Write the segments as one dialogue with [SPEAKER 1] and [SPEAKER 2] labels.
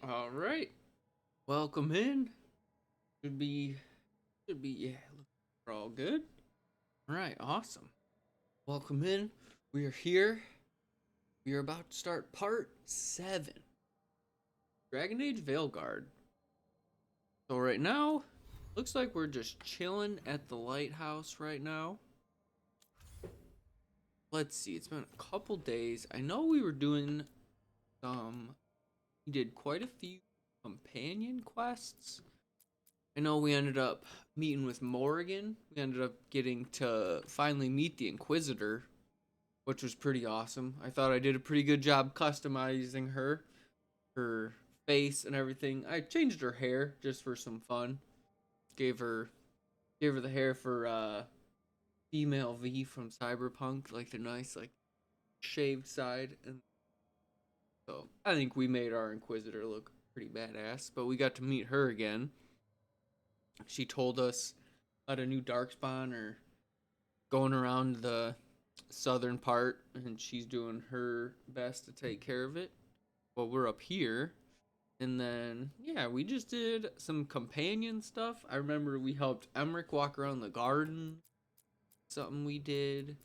[SPEAKER 1] All right. Welcome in. Should be yeah, we're all good. All right, awesome. Welcome in. We are here. We are about to start part 7. Dragon Age Veilguard. So right now, looks like we're just chilling at the lighthouse right now. Let's see. It's been a couple days. I know we were doing we did quite a few companion quests. I know we ended up meeting with Morrigan. We ended up getting to finally meet the Inquisitor, which was pretty awesome. I thought I did a pretty good job customizing her face and everything. I changed her hair just for some fun. Gave her the hair for female V from Cyberpunk, like the nice like shaved side, and so I think we made our Inquisitor look pretty badass. But we got to meet her again. She told us about a new darkspawn or going around the southern part, and she's doing her best to take care of it. Well, we're up here, and then yeah, we just did some companion stuff. I remember we helped Emmerich walk around the garden. Something we did.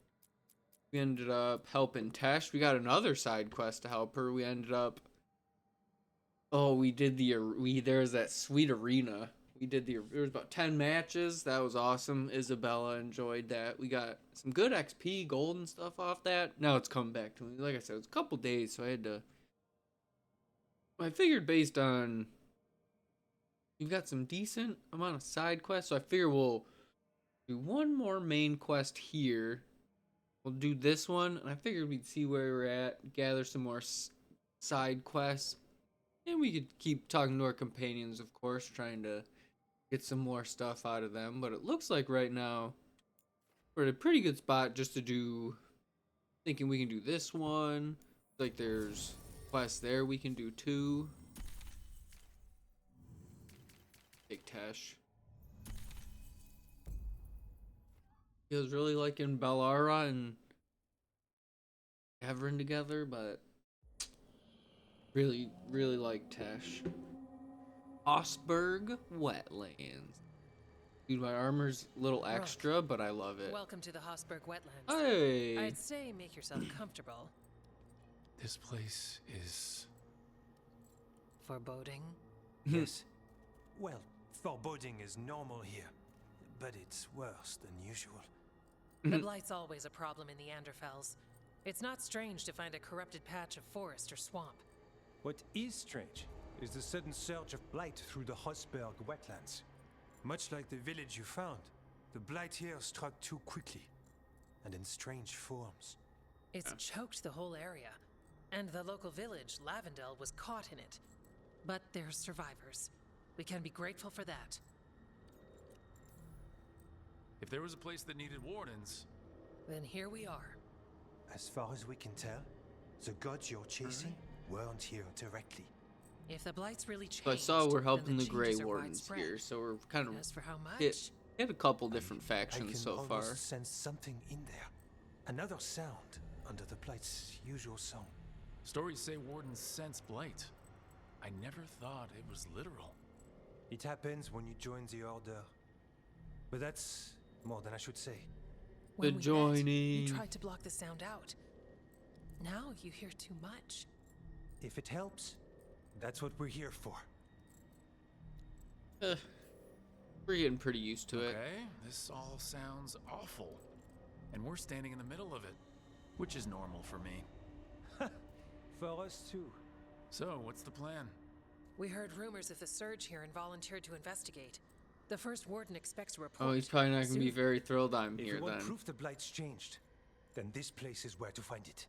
[SPEAKER 1] We ended up helping Tesh. We got another side quest to help her. We ended up. Oh, we did there's that sweet arena. There was about 10 matches. That was awesome. Isabella enjoyed that. We got some good XP, gold and stuff off that. Now it's come back to me. Like I said, it's a couple days, so I figured based on we've got some decent amount of side quests, so I figure we'll do one more main quest here. We'll do this one, and I figured we'd see where we're at, gather some more side quests, and we could keep talking to our companions, of course, trying to get some more stuff out of them. But it looks like right now we're at a pretty good spot just to do. Thinking we can do this one. Like there's quests there we can do too. Take Tesh. He was really liking Bellara and Davrin together, but really like Tesh. Osberg Wetlands. Dude, my armor's a little extra, but I love it.
[SPEAKER 2] Welcome to the Hosberg Wetlands.
[SPEAKER 1] Hey!
[SPEAKER 2] I'd say make yourself comfortable.
[SPEAKER 3] This place is...
[SPEAKER 2] Foreboding?
[SPEAKER 4] Yes. Well, foreboding is normal here, but it's worse than usual.
[SPEAKER 2] The blight's always a problem in the Anderfells. It's not strange to find a corrupted patch of forest or swamp.
[SPEAKER 4] What is strange is the sudden surge of blight through the Hosberg wetlands. Much like the village you found, the blight here struck too quickly, and in strange forms.
[SPEAKER 2] It's choked the whole area, and the local village, Lavendel, was caught in it. But they're survivors. We can be grateful for that.
[SPEAKER 3] If there was a place that needed wardens...
[SPEAKER 2] Then here we are.
[SPEAKER 4] As far as we can tell, the gods you're chasing weren't here directly.
[SPEAKER 2] If the blight's really changed,
[SPEAKER 1] So I saw we're helping
[SPEAKER 2] then
[SPEAKER 1] the Grey
[SPEAKER 2] changes are
[SPEAKER 1] Wardens
[SPEAKER 2] widespread.
[SPEAKER 1] here, so we're kind of
[SPEAKER 2] As for how much,
[SPEAKER 1] hit a couple different
[SPEAKER 4] I
[SPEAKER 1] factions
[SPEAKER 4] can
[SPEAKER 1] so far.
[SPEAKER 4] almost sense something in there. Another sound under the blight's usual song.
[SPEAKER 3] Stories say wardens sense blight. I never thought it was literal.
[SPEAKER 4] It happens when you join the Order. But that's more than I should say.
[SPEAKER 2] when
[SPEAKER 1] The
[SPEAKER 2] we met,
[SPEAKER 1] joining.
[SPEAKER 2] you tried to block the sound out. Now you hear too much.
[SPEAKER 4] If it helps, that's what we're here for.
[SPEAKER 1] We're getting pretty used to it.
[SPEAKER 3] Okay, this all sounds awful. And we're standing in the middle of it, which is normal for me.
[SPEAKER 4] For us too.
[SPEAKER 3] So, what's the plan?
[SPEAKER 2] We heard rumors of the surge here and volunteered to investigate. The First Warden expects a report.
[SPEAKER 1] Oh, he's probably not going to be
[SPEAKER 2] soon.
[SPEAKER 1] very thrilled I'm
[SPEAKER 4] If
[SPEAKER 1] here
[SPEAKER 4] you want
[SPEAKER 1] then.
[SPEAKER 4] proof the blight's changed, then this place is where to find it.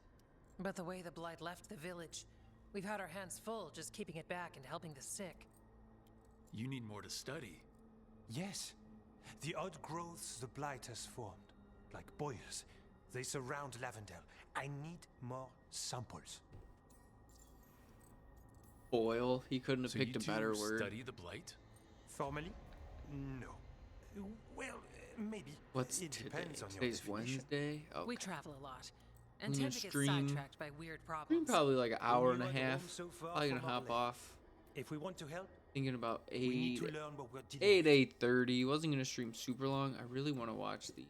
[SPEAKER 2] But the way the blight left the village, we've had our hands full just keeping it back and helping the sick.
[SPEAKER 3] You need more to study.
[SPEAKER 4] Yes. The odd growths the blight has formed, like boils, they surround Lavendel. I need more samples.
[SPEAKER 1] Boil. He couldn't have
[SPEAKER 3] So
[SPEAKER 1] picked
[SPEAKER 3] you
[SPEAKER 1] a better
[SPEAKER 3] two
[SPEAKER 1] word.
[SPEAKER 3] study the blight?
[SPEAKER 4] Formally? No. Well, maybe.
[SPEAKER 1] What's
[SPEAKER 4] it
[SPEAKER 1] today?
[SPEAKER 4] depends on your
[SPEAKER 1] Today's
[SPEAKER 4] definition.
[SPEAKER 1] Wednesday. Oh,
[SPEAKER 2] We travel a lot and
[SPEAKER 1] We
[SPEAKER 2] tend to get
[SPEAKER 1] stream-
[SPEAKER 2] sidetracked by weird
[SPEAKER 1] been
[SPEAKER 2] problems.
[SPEAKER 1] probably like an hour and a
[SPEAKER 4] Anyone
[SPEAKER 1] half.
[SPEAKER 4] home so far
[SPEAKER 1] Probably
[SPEAKER 4] from
[SPEAKER 1] gonna hop
[SPEAKER 4] Orlais?
[SPEAKER 1] off
[SPEAKER 4] If we want to help,
[SPEAKER 1] Thinking about
[SPEAKER 4] we need
[SPEAKER 1] 8,
[SPEAKER 4] to learn what we're dealing with.
[SPEAKER 1] 8:30. Wasn't gonna stream super long. I really want to watch the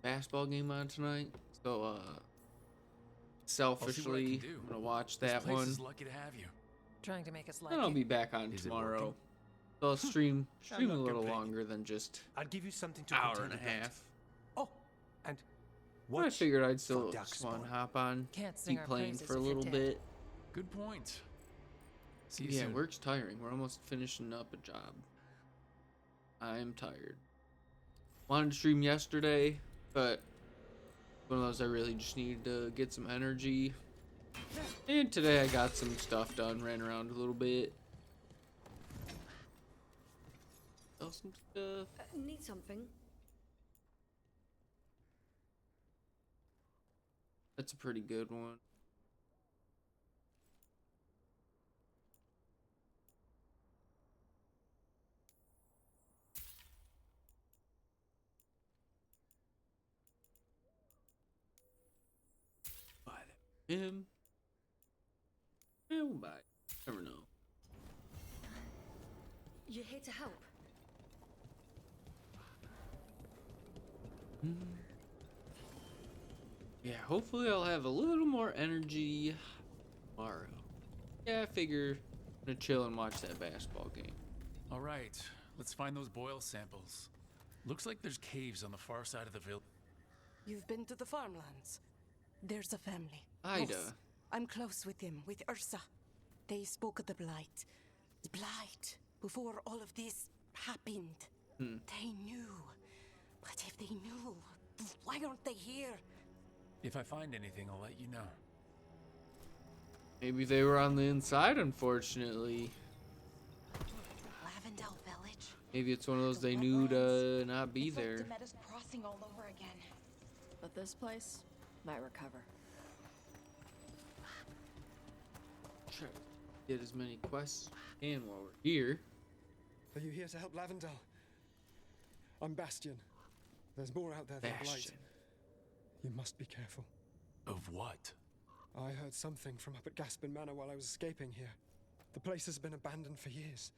[SPEAKER 1] basketball game on tonight. So selfishly,
[SPEAKER 3] do.
[SPEAKER 1] I'm gonna watch
[SPEAKER 3] This
[SPEAKER 1] that
[SPEAKER 3] place
[SPEAKER 1] one.
[SPEAKER 3] is lucky to have you.
[SPEAKER 2] Trying to make us like
[SPEAKER 1] Then I'll
[SPEAKER 2] it.
[SPEAKER 1] be back on
[SPEAKER 3] Is it
[SPEAKER 1] tomorrow.
[SPEAKER 3] working?
[SPEAKER 1] So I'll stream
[SPEAKER 4] I'm
[SPEAKER 1] a
[SPEAKER 4] not
[SPEAKER 1] little
[SPEAKER 4] complaining.
[SPEAKER 1] longer than just
[SPEAKER 4] I'll give you something to
[SPEAKER 1] hour
[SPEAKER 4] contain
[SPEAKER 1] and a
[SPEAKER 4] the blight.
[SPEAKER 1] half.
[SPEAKER 4] Oh, and
[SPEAKER 1] But I
[SPEAKER 4] watch
[SPEAKER 1] figured I'd
[SPEAKER 4] for
[SPEAKER 1] still
[SPEAKER 4] dark
[SPEAKER 1] just want to
[SPEAKER 4] spawn.
[SPEAKER 1] hop on,
[SPEAKER 2] Can't sing
[SPEAKER 1] keep
[SPEAKER 2] our
[SPEAKER 1] playing
[SPEAKER 2] praises
[SPEAKER 1] for a
[SPEAKER 2] if you're
[SPEAKER 1] little
[SPEAKER 2] dead.
[SPEAKER 1] bit.
[SPEAKER 3] Good point. See you
[SPEAKER 1] Yeah,
[SPEAKER 3] soon.
[SPEAKER 1] work's tiring. We're almost finishing up a job. I'm tired. Wanted to stream yesterday, but one of those I really just needed to get some energy. And today I got some stuff done, ran around a little bit. Sell some stuff.
[SPEAKER 5] Need something?
[SPEAKER 1] That's a pretty good one. Buy that. Him. Yeah, we'll buy it. Never know.
[SPEAKER 5] You're here to help.
[SPEAKER 1] Yeah, hopefully I'll have a little more energy tomorrow. Yeah, I figure I'm gonna chill and watch that basketball game.
[SPEAKER 3] All right, let's find those boil samples. Looks like there's caves on the far side of the village.
[SPEAKER 6] You've been to the farmlands. There's a family.
[SPEAKER 1] Ida.
[SPEAKER 6] Moss. I'm close with them, with Ursa. They spoke of the blight. The blight. Before all of this happened. They knew. But if they knew, why aren't they here?
[SPEAKER 3] If I find anything, I'll let you know.
[SPEAKER 1] Maybe they were on the inside, unfortunately.
[SPEAKER 6] Lavendale Village.
[SPEAKER 1] Maybe it's one of those
[SPEAKER 6] The
[SPEAKER 1] they knew to
[SPEAKER 6] wetlands.
[SPEAKER 1] not be
[SPEAKER 6] It's like
[SPEAKER 1] there.
[SPEAKER 6] Demeter's crossing all over again.
[SPEAKER 5] But this place might recover.
[SPEAKER 1] Try to get as many quests as we can while we're here.
[SPEAKER 7] Are you here to help Lavendale? I'm Bastion. There's more out there than blight.
[SPEAKER 1] Bastion.
[SPEAKER 7] You must be careful.
[SPEAKER 3] Of what?
[SPEAKER 7] I heard something from up at Gaspin Manor while I was escaping here. The place has been abandoned for years.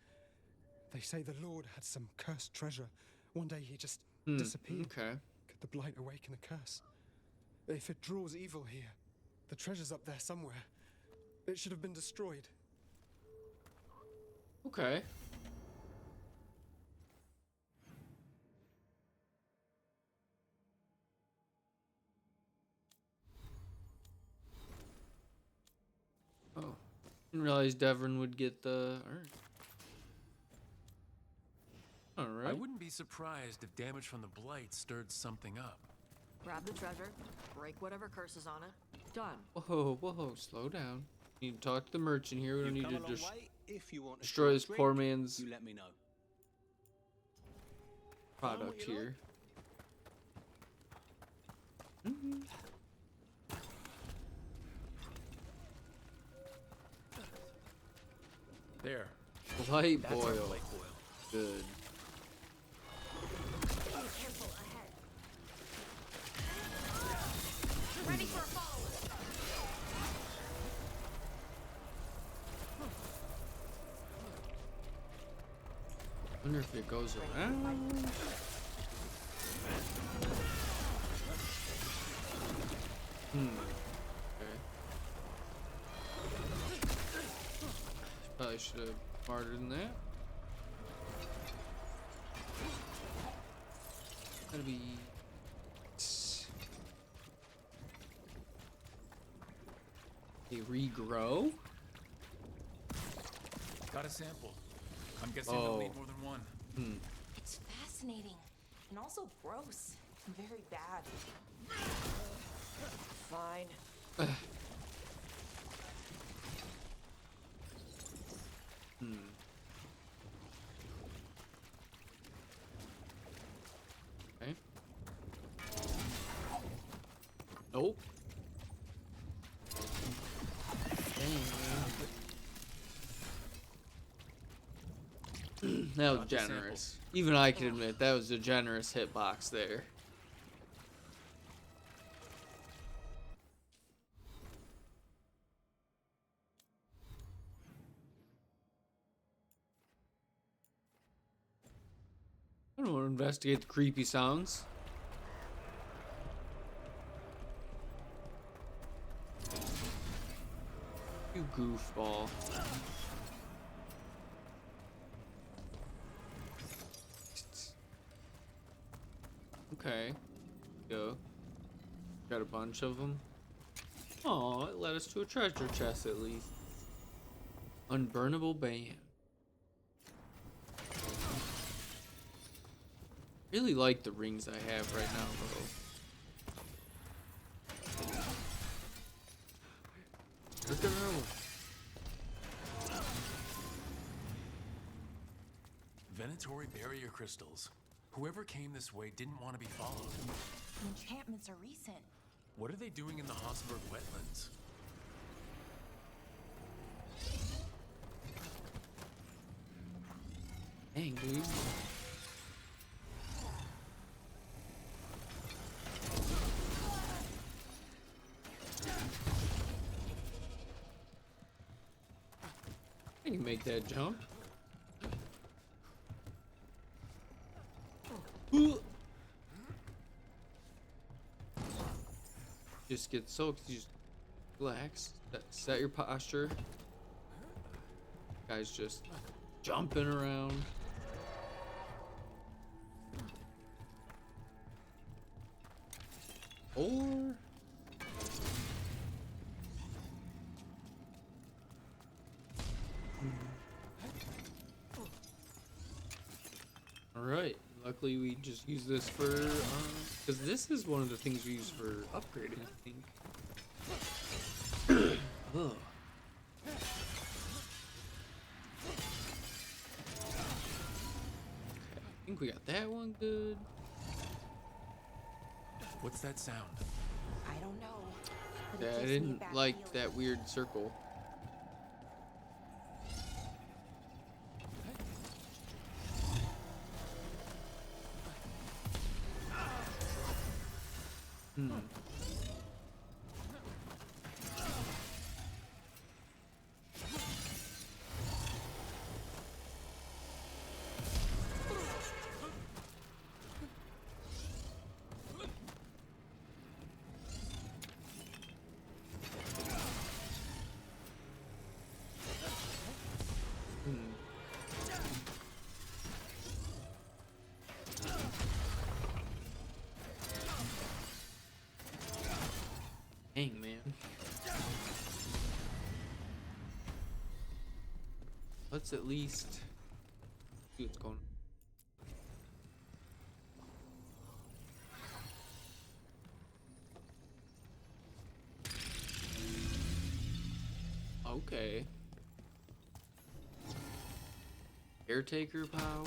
[SPEAKER 7] They say the Lord had some cursed treasure. One day he just disappeared.
[SPEAKER 1] Okay.
[SPEAKER 7] Could the blight awaken a curse? If it draws evil here, the treasure's up there somewhere. It should have been destroyed.
[SPEAKER 1] Okay. Oh. Didn't realize Davrin would get the Alright.
[SPEAKER 3] I wouldn't be surprised if damage from the blight stirred something up.
[SPEAKER 5] Grab the treasure, break whatever curse is on it. Done.
[SPEAKER 1] Whoa, slow down. Need to talk to the merchant here. We don't need to just
[SPEAKER 8] If you want a
[SPEAKER 1] destroy
[SPEAKER 8] short
[SPEAKER 1] this
[SPEAKER 8] drink,
[SPEAKER 1] poor man's
[SPEAKER 8] you let me know.
[SPEAKER 1] product
[SPEAKER 8] you
[SPEAKER 1] here.
[SPEAKER 3] There.
[SPEAKER 1] Light
[SPEAKER 3] That's our
[SPEAKER 1] boil.
[SPEAKER 3] blight boil.
[SPEAKER 1] Good.
[SPEAKER 5] Careful ahead. Ready for a follow-up.
[SPEAKER 1] Wonder if it goes around. Okay. Probably should have smarter than that. Gotta be. They regrow?
[SPEAKER 3] Got a sample. I'm guessing they'll need more than one.
[SPEAKER 6] It's fascinating. And also gross. Very bad. Fine.
[SPEAKER 1] Okay. Nope. That was
[SPEAKER 3] Got the
[SPEAKER 1] generous. Even I can admit that was a generous hitbox there. I don't want to investigate the creepy sounds. You goofball. Okay. Go. Got a bunch of them. Oh, it led us to a treasure chest at least. Unburnable band. Really like the rings I have right now, bro. Look at her.
[SPEAKER 3] Venatory barrier crystals. Whoever came this way didn't want to be followed.
[SPEAKER 8] The enchantments are recent.
[SPEAKER 3] What are they doing in the Hossberg wetlands?
[SPEAKER 1] Dang, dude. I can make that jump. Just get soaked. You just relax. Set your posture. Guys just jumping around. Or all right. Luckily, we just use this for because this is one of the things we use for upgrading. I think. Ugh. Okay, I think we got that one good.
[SPEAKER 3] What's that sound?
[SPEAKER 8] I don't know. but it
[SPEAKER 1] Yeah, I
[SPEAKER 8] gives me a
[SPEAKER 1] didn't
[SPEAKER 8] bad
[SPEAKER 1] like
[SPEAKER 8] feeling.
[SPEAKER 1] that weird circle. Dang, man. Let's at least see what's going on. Okay. Caretaker power.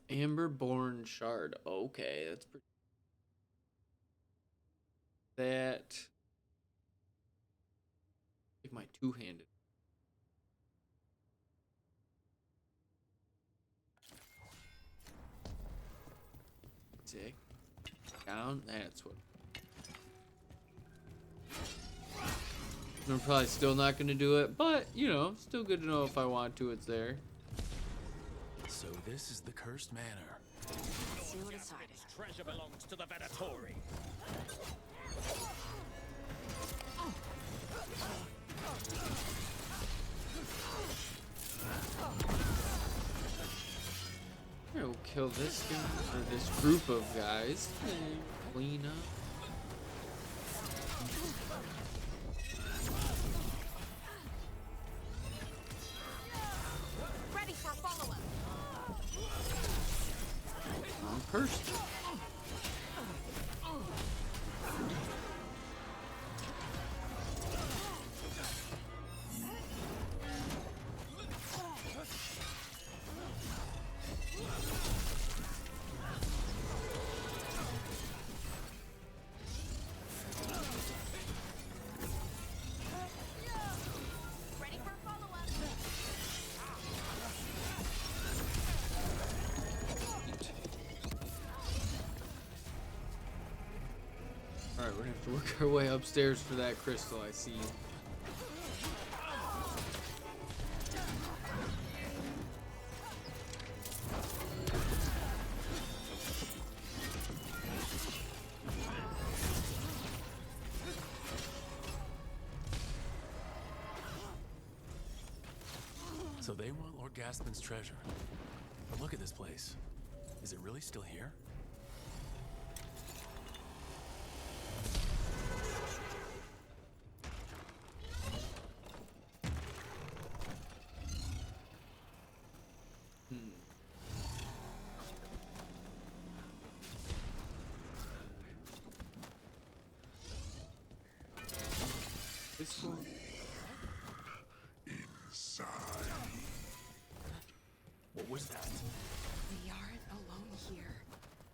[SPEAKER 1] Amberborn shard. Okay, that's pretty. That. Take my two-handed. Sick. Down. That's what. I'm probably still not going to do it, but you know, still good to know if I want to. It's there.
[SPEAKER 3] So this is the cursed manor.
[SPEAKER 5] See what inside is.
[SPEAKER 9] Treasure belongs to the Venatori.
[SPEAKER 1] We'll kill this guy, or this group of guys. And clean up.
[SPEAKER 5] Ready for a follow-up.
[SPEAKER 1] I'm cursed.
[SPEAKER 5] Ready for a follow-up.
[SPEAKER 1] Alright, we're gonna have to work our way upstairs for that crystal, I see.
[SPEAKER 3] So they want Lord Gaspin's treasure. But look at this place. Is it really still here?
[SPEAKER 1] This one.
[SPEAKER 3] What was that?
[SPEAKER 8] We aren't alone here.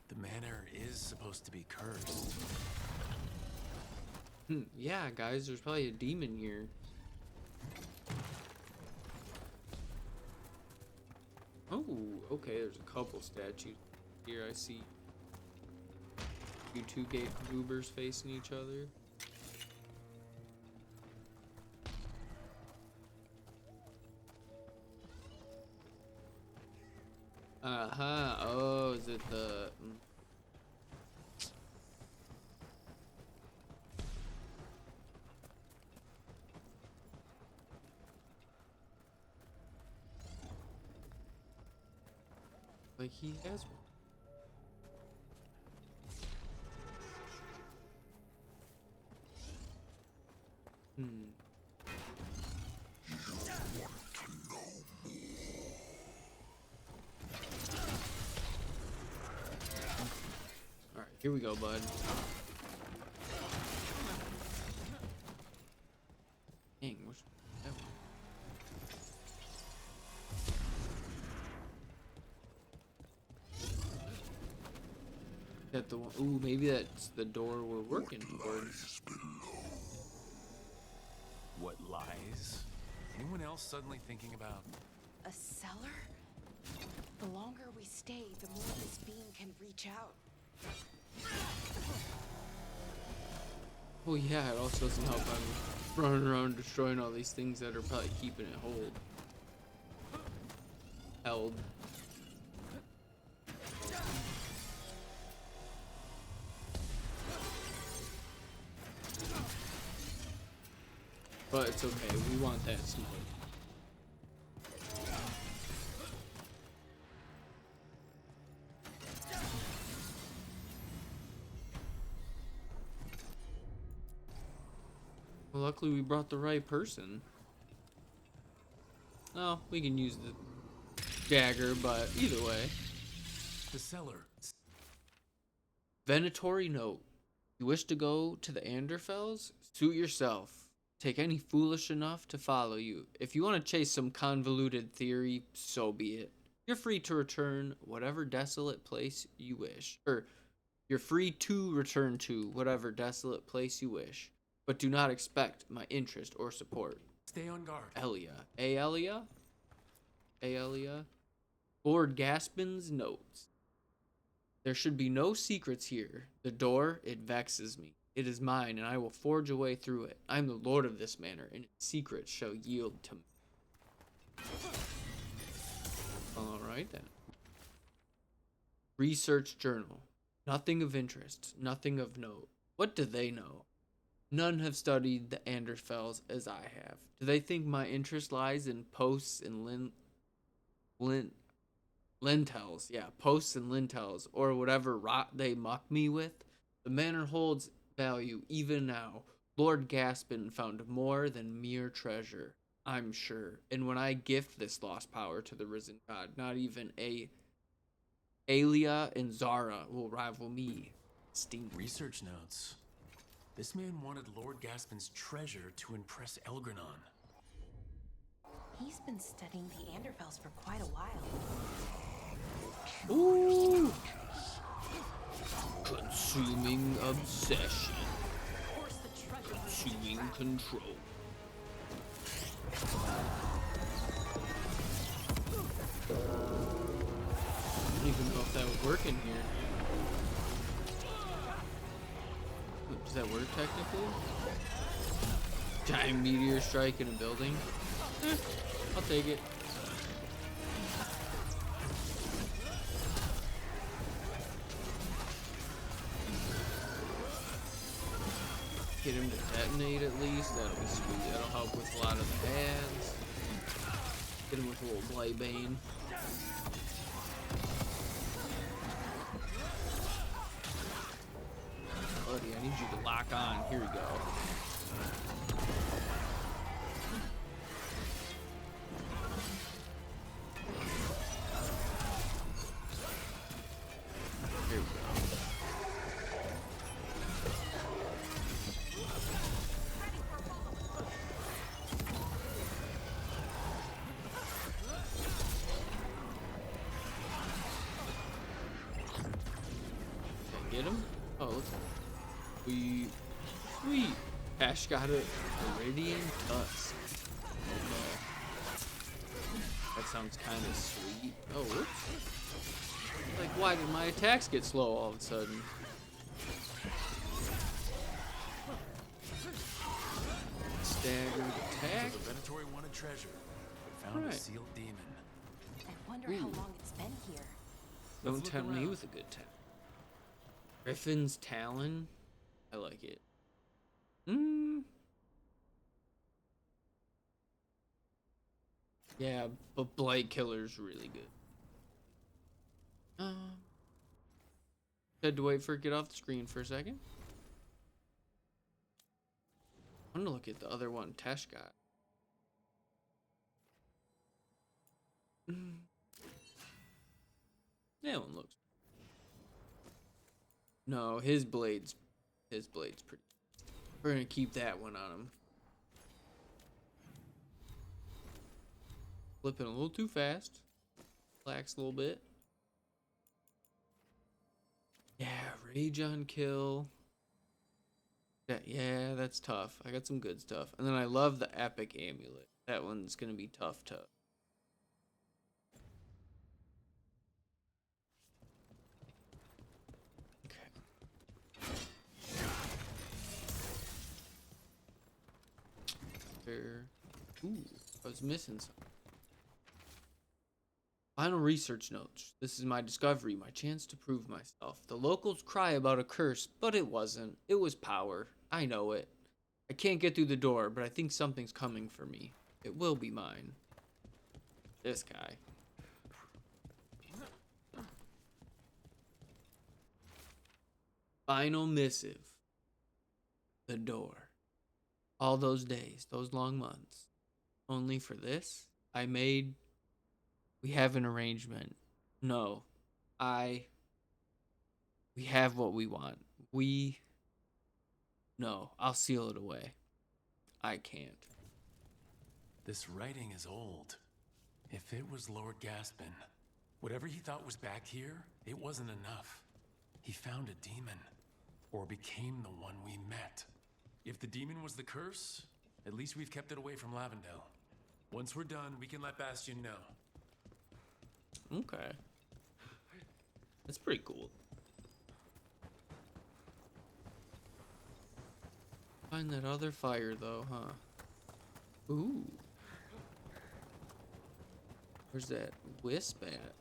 [SPEAKER 3] The manor is supposed to be cursed.
[SPEAKER 1] Yeah, guys, there's probably a demon here. Oh, okay, there's a couple statues here. I see you two gate goobers facing each other. Uh-huh. Oh, is it the... Like he has one. Alright, here we go, bud. Dang, what's that one? That the one? Ooh, maybe that's the door we're working towards.
[SPEAKER 3] What lies? Anyone else suddenly thinking about?
[SPEAKER 8] A cellar? The longer we stay, the more this beam can reach out.
[SPEAKER 1] Oh yeah, it also doesn't help I'm running around destroying all these things that are probably keeping it held. But it's okay, we want that smoke. Well, luckily we brought the right person. Oh, we can use the dagger, but either way.
[SPEAKER 3] The cellar.
[SPEAKER 1] Venatory note. You wish to go to the Anderfells? Suit yourself. Take any foolish enough to follow you. If you want to chase some convoluted theory, so be it. You're free to return whatever desolate place you wish. Or, you're free to return to whatever desolate place you wish. But do not expect my interest or support.
[SPEAKER 3] Stay on guard.
[SPEAKER 1] Elia. Aelia? Aelia? Lord Gaspin's notes. There should be no secrets here. The door, it vexes me. It is mine, and I will forge a way through it. I am the lord of this manor, and its secrets shall yield to me. Alright then. Research journal. Nothing of interest. Nothing of note. What do they know? None have studied the Anderfells as I have. Do they think my interest lies in posts and lintels? Yeah, posts and lintels, or whatever rot they muck me with. The manor holds value even now. Lord Gaspin found more than mere treasure, I'm sure. And when I gift this lost power to the risen god, not even Aelia and Zara will rival me. Sting.
[SPEAKER 3] Research notes. This man wanted Lord Gaspin's treasure to impress Elgranon.
[SPEAKER 8] He's been studying the Anderfells for quite a while.
[SPEAKER 1] Ooh! Consuming obsession. Consuming control. I don't even know if that would work in here. Does that work technically? Giant meteor strike in a building? I'll take it. Get him to detonate at least. That'll be sweet. That'll help with a lot of the ads. Hit him with a little blight bane. Buddy, I need you to lock on. Here we go. Here we go. Get him? Oh, looks like sweet. Ash got a Iridian Tusk. Okay. That sounds kind of sweet. Oh, whoops. Like, why did my attacks get slow all of a sudden? Staggered attack.
[SPEAKER 3] So the predatory wanted treasure, but found a
[SPEAKER 1] Right.
[SPEAKER 3] sealed demon.
[SPEAKER 8] I wonder how long it's been here.
[SPEAKER 1] Don't
[SPEAKER 3] Let's look
[SPEAKER 1] tempt me
[SPEAKER 3] around.
[SPEAKER 1] with a good tap. Griffin's Talon. I like it. Yeah, but Blight Killer's really good. Had to wait for it to get off the screen for a second. I'm gonna look at the other one Tesh got. That one looks. No, his blade's pretty. We're gonna keep that one on him. Flipping a little too fast. Relax a little bit. Yeah, rage on kill. Yeah, that's tough. I got some good stuff. And then I love the epic amulet. That one's gonna be tough. There. Ooh, I was missing something. Final research notes. This is my discovery, my chance to prove myself. The locals cry about a curse, but it wasn't. It was power. I know it. I can't get through the door, but I think something's coming for me. It will be mine. This guy. Final missive. The door. All those days, those long months. Only for this? We have an arrangement. No. We have what we want. No, I'll seal it away. I can't.
[SPEAKER 3] This writing is old. If it was Lord Gaspin, whatever he thought was back here, it wasn't enough. He found a demon, or became the one we met. If the demon was the curse, at least we've kept it away from Lavendel. Once we're done, we can let Bastion know.
[SPEAKER 1] Okay. That's pretty cool. Find that other fire though, huh? Ooh. Where's that wisp at?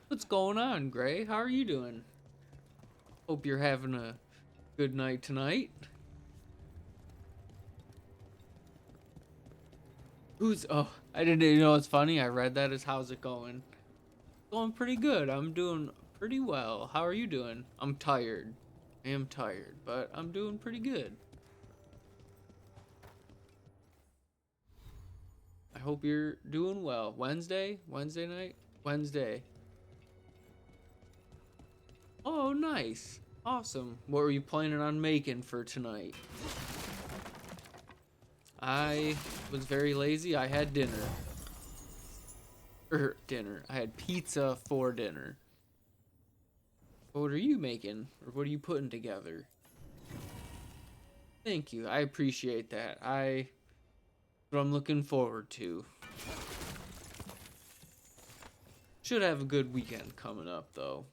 [SPEAKER 1] What's going on, Gray? How are you doing? Hope you're having a good night tonight. Oh, I didn't, you know what's funny? I read that as how's it going? Going pretty good. I'm doing pretty well. How are you doing? I'm tired. I am tired, but I'm doing pretty good. I hope you're doing well. Wednesday night? Wednesday. Oh, nice. Awesome. What were you planning on making for tonight? I was very lazy. I had dinner. I had pizza for dinner. What are you making? Or what are you putting together? Thank you. I appreciate that. What I'm looking forward to. Should have a good weekend coming up, though.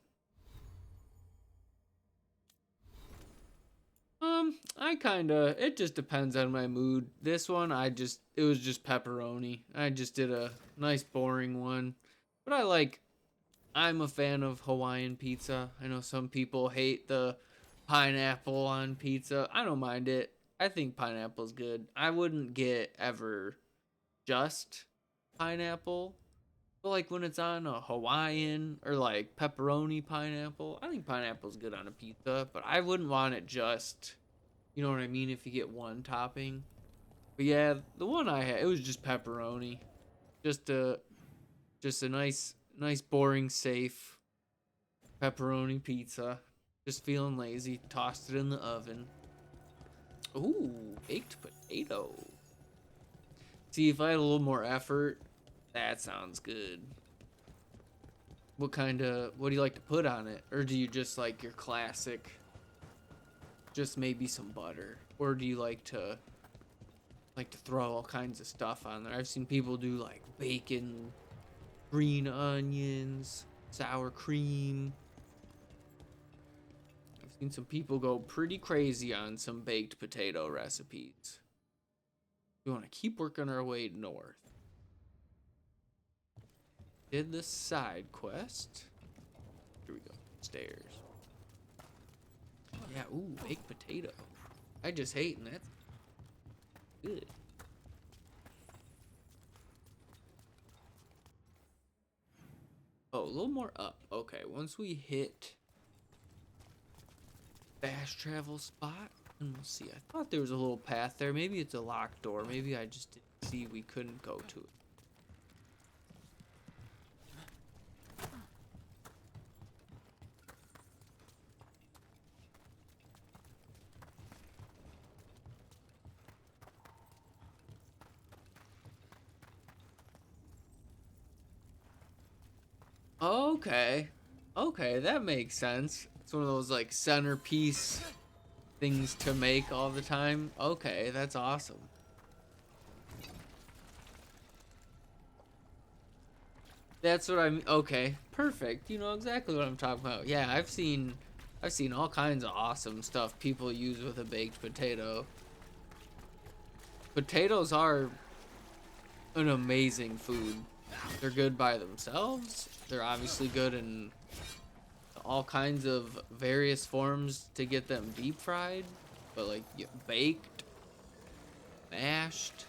[SPEAKER 1] It just depends on my mood. This one, it was just pepperoni. I just did a nice boring one. But I'm a fan of Hawaiian pizza. I know some people hate the pineapple on pizza. I don't mind it. I think pineapple's good. I wouldn't get ever just pineapple. But like when it's on a Hawaiian or like pepperoni pineapple, I think pineapple's good on a pizza, but I wouldn't want it just, you know what I mean, if you get one topping. But yeah, the one I had, it was just pepperoni. Just a nice boring safe pepperoni pizza. Just feeling lazy, tossed it in the oven. Ooh, baked potato. See, if I had a little more effort, that sounds good. What do you like to put on it? Or do you just like your classic, just maybe some butter? Or do you like to throw all kinds of stuff on there? I've seen people do like bacon, green onions, sour cream. I've seen some people go pretty crazy on some baked potato recipes. We want to keep working our way north. Did the side quest. Here we go. Stairs. Yeah, ooh, baked potato. I just hating that. Good. Oh, a little more up. Okay, once we hit fast travel spot, and we'll see. I thought there was a little path there. Maybe it's a locked door. Maybe I just didn't see we couldn't go to it. Okay. Okay, that makes sense. It's one of those like centerpiece things to make all the time. Okay, that's awesome. That's what I'm okay, perfect. You know exactly what I'm talking about. Yeah, I've seen all kinds of awesome stuff people use with a baked potato. Potatoes are an amazing food. They're good by themselves. They're obviously good in all kinds of various forms to get them deep fried, but like baked, mashed.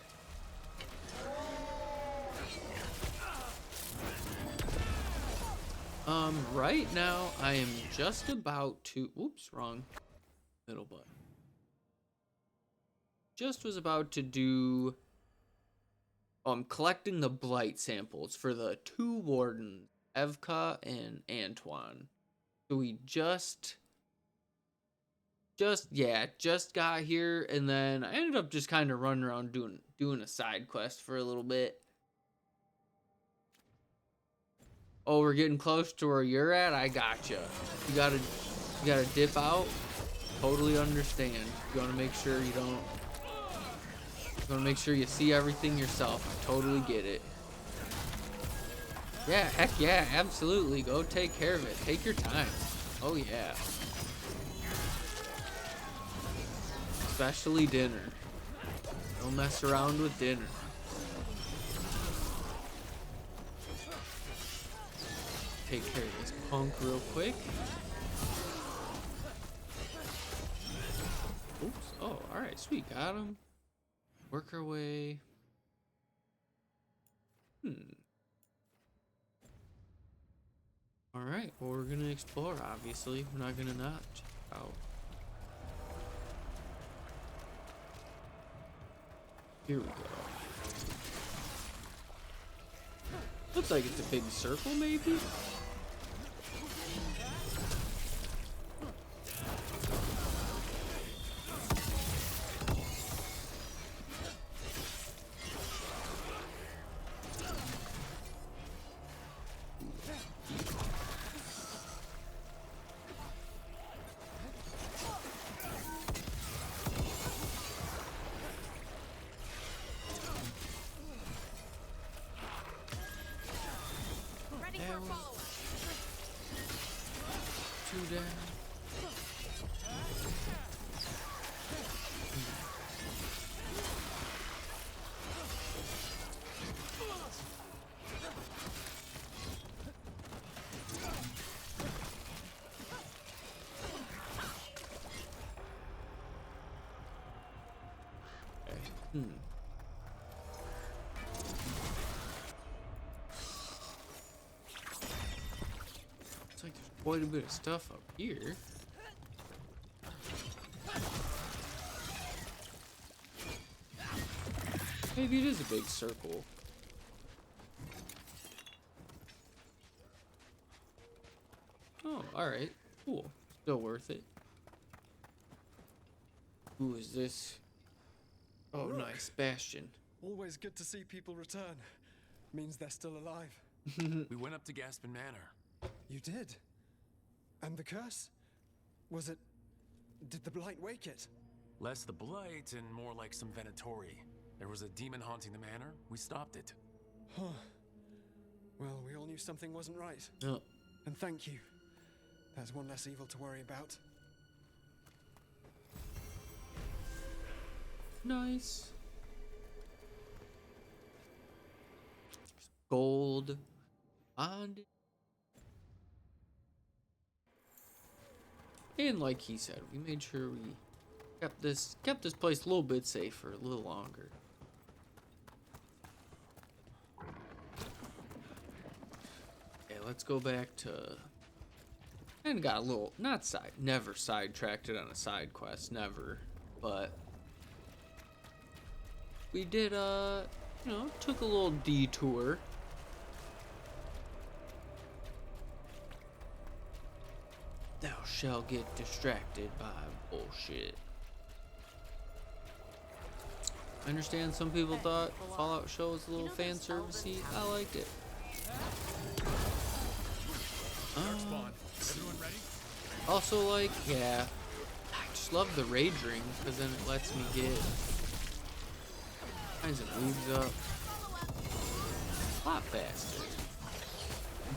[SPEAKER 1] Right now I am just about to, oops, wrong middle button. Just was about to do, I'm collecting the blight samples for the 2 wardens, Evka and Antoine. So we just got here, and then I ended up just kind of running around doing a side quest for a little bit. Oh, we're getting close to where you're at. I gotcha. You gotta dip out. Totally understand. You wanna make sure you don't. You wanna make sure you see everything yourself. I totally get it. Yeah, heck yeah, absolutely. Go take care of it. Take your time. Oh yeah. Especially dinner. Don't mess around with dinner. Take care of this punk real quick. Oops. Oh, alright, sweet. Got him. Work our way. Alright, well, we're gonna explore, obviously. We're not gonna not check out. Here we go. Looks like it's a big circle, maybe? Looks like there's quite a bit of stuff up here. Maybe it is a big circle. Oh, alright. Cool. Still worth it. Who is this? Oh,
[SPEAKER 7] Look.
[SPEAKER 1] nice. Bastion.
[SPEAKER 7] Always good to see people return. Means they're still alive.
[SPEAKER 3] We went up to Gaspin Manor.
[SPEAKER 7] You did? And the curse? Was it... Did the blight wake it?
[SPEAKER 3] Less the blight and more like some Venatori. There was a demon haunting the manor. We stopped it.
[SPEAKER 7] Huh. Well, we all knew something wasn't right.
[SPEAKER 1] Oh.
[SPEAKER 7] And thank you. There's one less evil to worry about.
[SPEAKER 1] Nice. Gold. Bonded. And like he said, we made sure we kept this place a little bit safer, a little longer. Okay, let's go back to... And got a little, never sidetracked it on a side quest, never. But we did, took a little detour. Thou shalt get distracted by bullshit. I understand some people thought Fallout show was a little fan servicey. I liked it.
[SPEAKER 3] Everyone ready?
[SPEAKER 1] Also, like, yeah, I just love the rage ring because then it lets me get kinds of moves up a lot faster.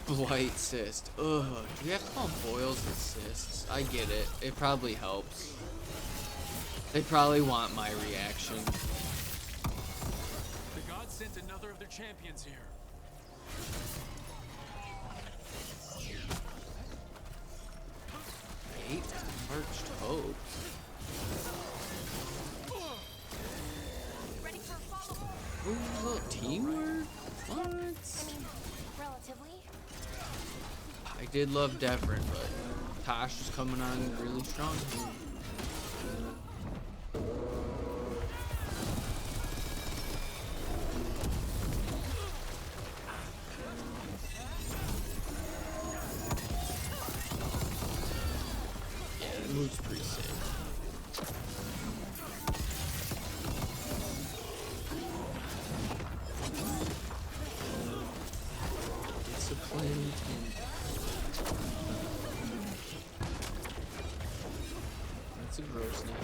[SPEAKER 1] Blight cyst. Ugh. Do we have to call them boils and cysts? I get it. It probably helps. They probably want my reaction.
[SPEAKER 3] The gods sent another of their champions here.
[SPEAKER 1] Eight parched hopes.
[SPEAKER 8] Ready for a follow?
[SPEAKER 1] Ooh, a little teamwork? What?
[SPEAKER 8] I mean, relatively.
[SPEAKER 1] I did love Davrin, but Tosh is coming on really strong. Yeah, the move's pretty sick. Disciplined and that's a gross name.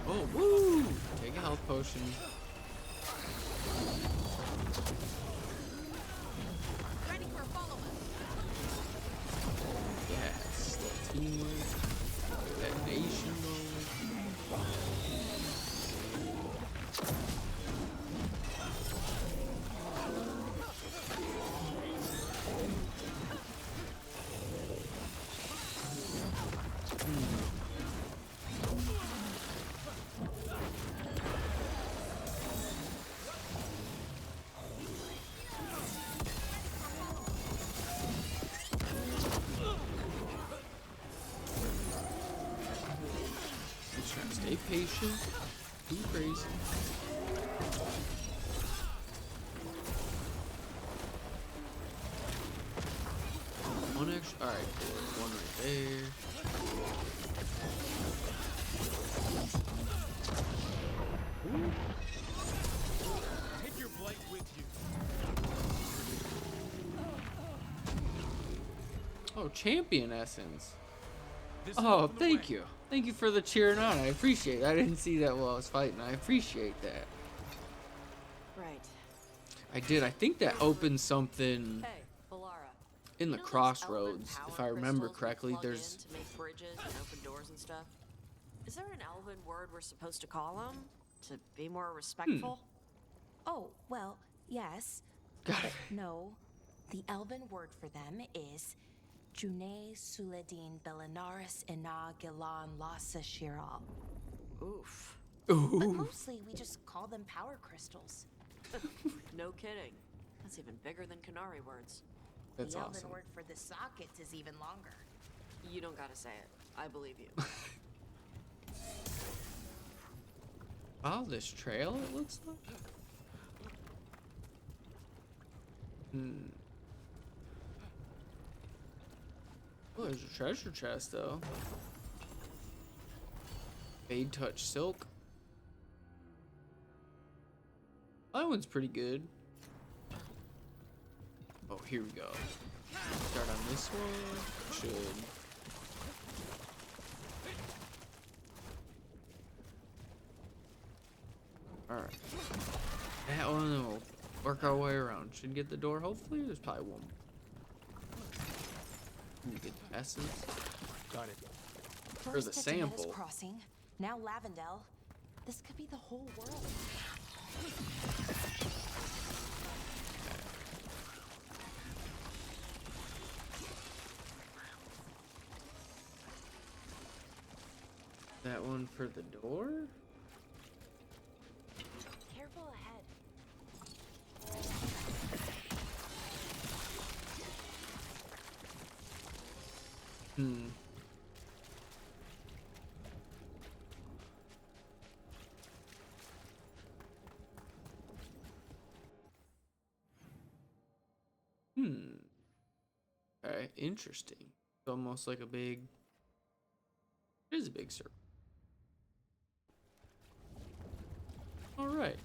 [SPEAKER 1] Oh, woo! Take a health potion.
[SPEAKER 8] Ready for a follow-up.
[SPEAKER 1] Yes, the teamwork. That nation going. Just trying to stay patient. Too crazy. One extra. Alright, cool. One right there.
[SPEAKER 9] Take your blight with you.
[SPEAKER 1] Oh, champion essence.
[SPEAKER 3] This is
[SPEAKER 1] Oh,
[SPEAKER 3] on the
[SPEAKER 1] thank
[SPEAKER 3] way.
[SPEAKER 1] you. Thank you for the cheering on. I appreciate it. I didn't see that while I was fighting. I appreciate that.
[SPEAKER 5] Right.
[SPEAKER 1] I did. I think that opened something
[SPEAKER 5] Hey, Valara.
[SPEAKER 1] in
[SPEAKER 5] You
[SPEAKER 1] the
[SPEAKER 5] know those
[SPEAKER 1] crossroads,
[SPEAKER 5] elven
[SPEAKER 1] if
[SPEAKER 5] power
[SPEAKER 1] I remember
[SPEAKER 5] crystals we
[SPEAKER 1] correctly.
[SPEAKER 5] plug
[SPEAKER 1] There's
[SPEAKER 5] in to make bridges and open doors and stuff. Is there an elven word we're supposed to call them to be more respectful?
[SPEAKER 8] Oh, well, yes.
[SPEAKER 1] Got
[SPEAKER 8] But
[SPEAKER 1] it.
[SPEAKER 8] no. The elven word for them is June Suladin Belinaris Ina Gilan Lasa Shiral.
[SPEAKER 5] Oof.
[SPEAKER 8] But
[SPEAKER 1] Ooh.
[SPEAKER 8] mostly we just call them power crystals.
[SPEAKER 5] No kidding. That's even bigger than Canary words.
[SPEAKER 1] That's
[SPEAKER 8] The Elven
[SPEAKER 1] awesome.
[SPEAKER 8] word for the sockets is even longer.
[SPEAKER 5] You don't gotta say it. I believe you.
[SPEAKER 1] Wow, this trail it looks like. Oh, there's a treasure chest though. Fade touch silk. That one's pretty good. Oh, here we go. Start on this one. Should. Alright. That one, then we'll work our way around. Should get the door, hopefully. There's probably one. Get the essence.
[SPEAKER 3] Got it.
[SPEAKER 1] Or the
[SPEAKER 8] First it's
[SPEAKER 1] sample.
[SPEAKER 8] Ametta's Crossing, now Lavendel. This could be the whole world.
[SPEAKER 1] That one for the door?
[SPEAKER 8] Careful ahead.
[SPEAKER 1] Hmm. Okay, interesting. It's almost like a big. It is a big circle. All right.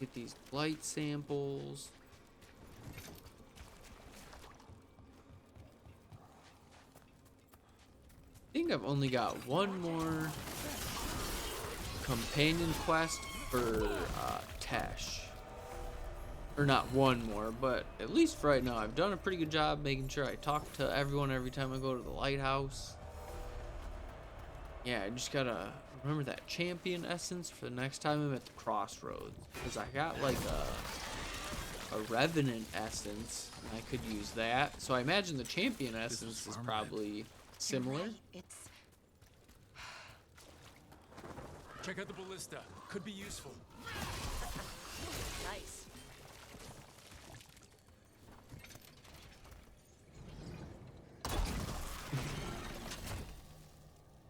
[SPEAKER 1] Get these blight samples. I think I've only got one more companion quest for Tesh. Or not one more, but at least for right now, I've done a pretty good job making sure I talk to everyone every time I go to the Lighthouse. Yeah, I just gotta remember that champion essence for the next time I'm at the crossroads. Because I got like a revenant essence, and I could use that. So I imagine the champion essence is probably similar.
[SPEAKER 8] Right, it's
[SPEAKER 3] Check out the ballista. Could be useful.
[SPEAKER 5] Nice.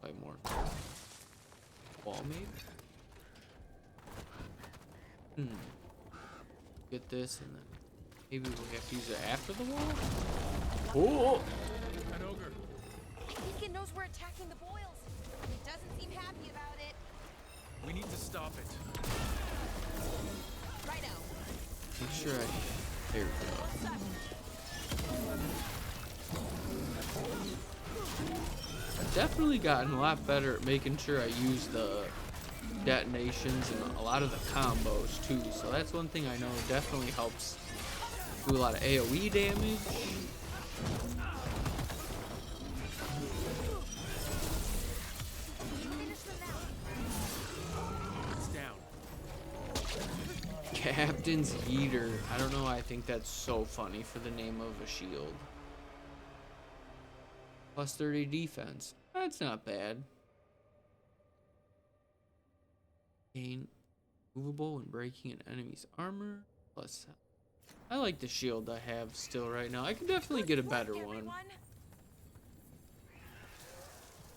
[SPEAKER 1] Play more. Wall maybe? Get this and then maybe we'll have to use it after the wall? Oh!
[SPEAKER 3] An ogre.
[SPEAKER 8] Beacon knows we're attacking the boils. He doesn't seem happy about it.
[SPEAKER 3] We need to stop it.
[SPEAKER 8] Righto.
[SPEAKER 1] Make sure I. There we go. I've definitely gotten a lot better at making sure I use the detonations and a lot of the combos too. So that's one thing I know definitely helps do a lot of AoE damage.
[SPEAKER 3] It's down.
[SPEAKER 1] Captain's Heater. I don't know. I think that's so funny for the name of a shield. Plus 30 defense. That's not bad. Gain movable and breaking an enemy's armor. Plus, I like the shield I have still right now. I could definitely get a better one.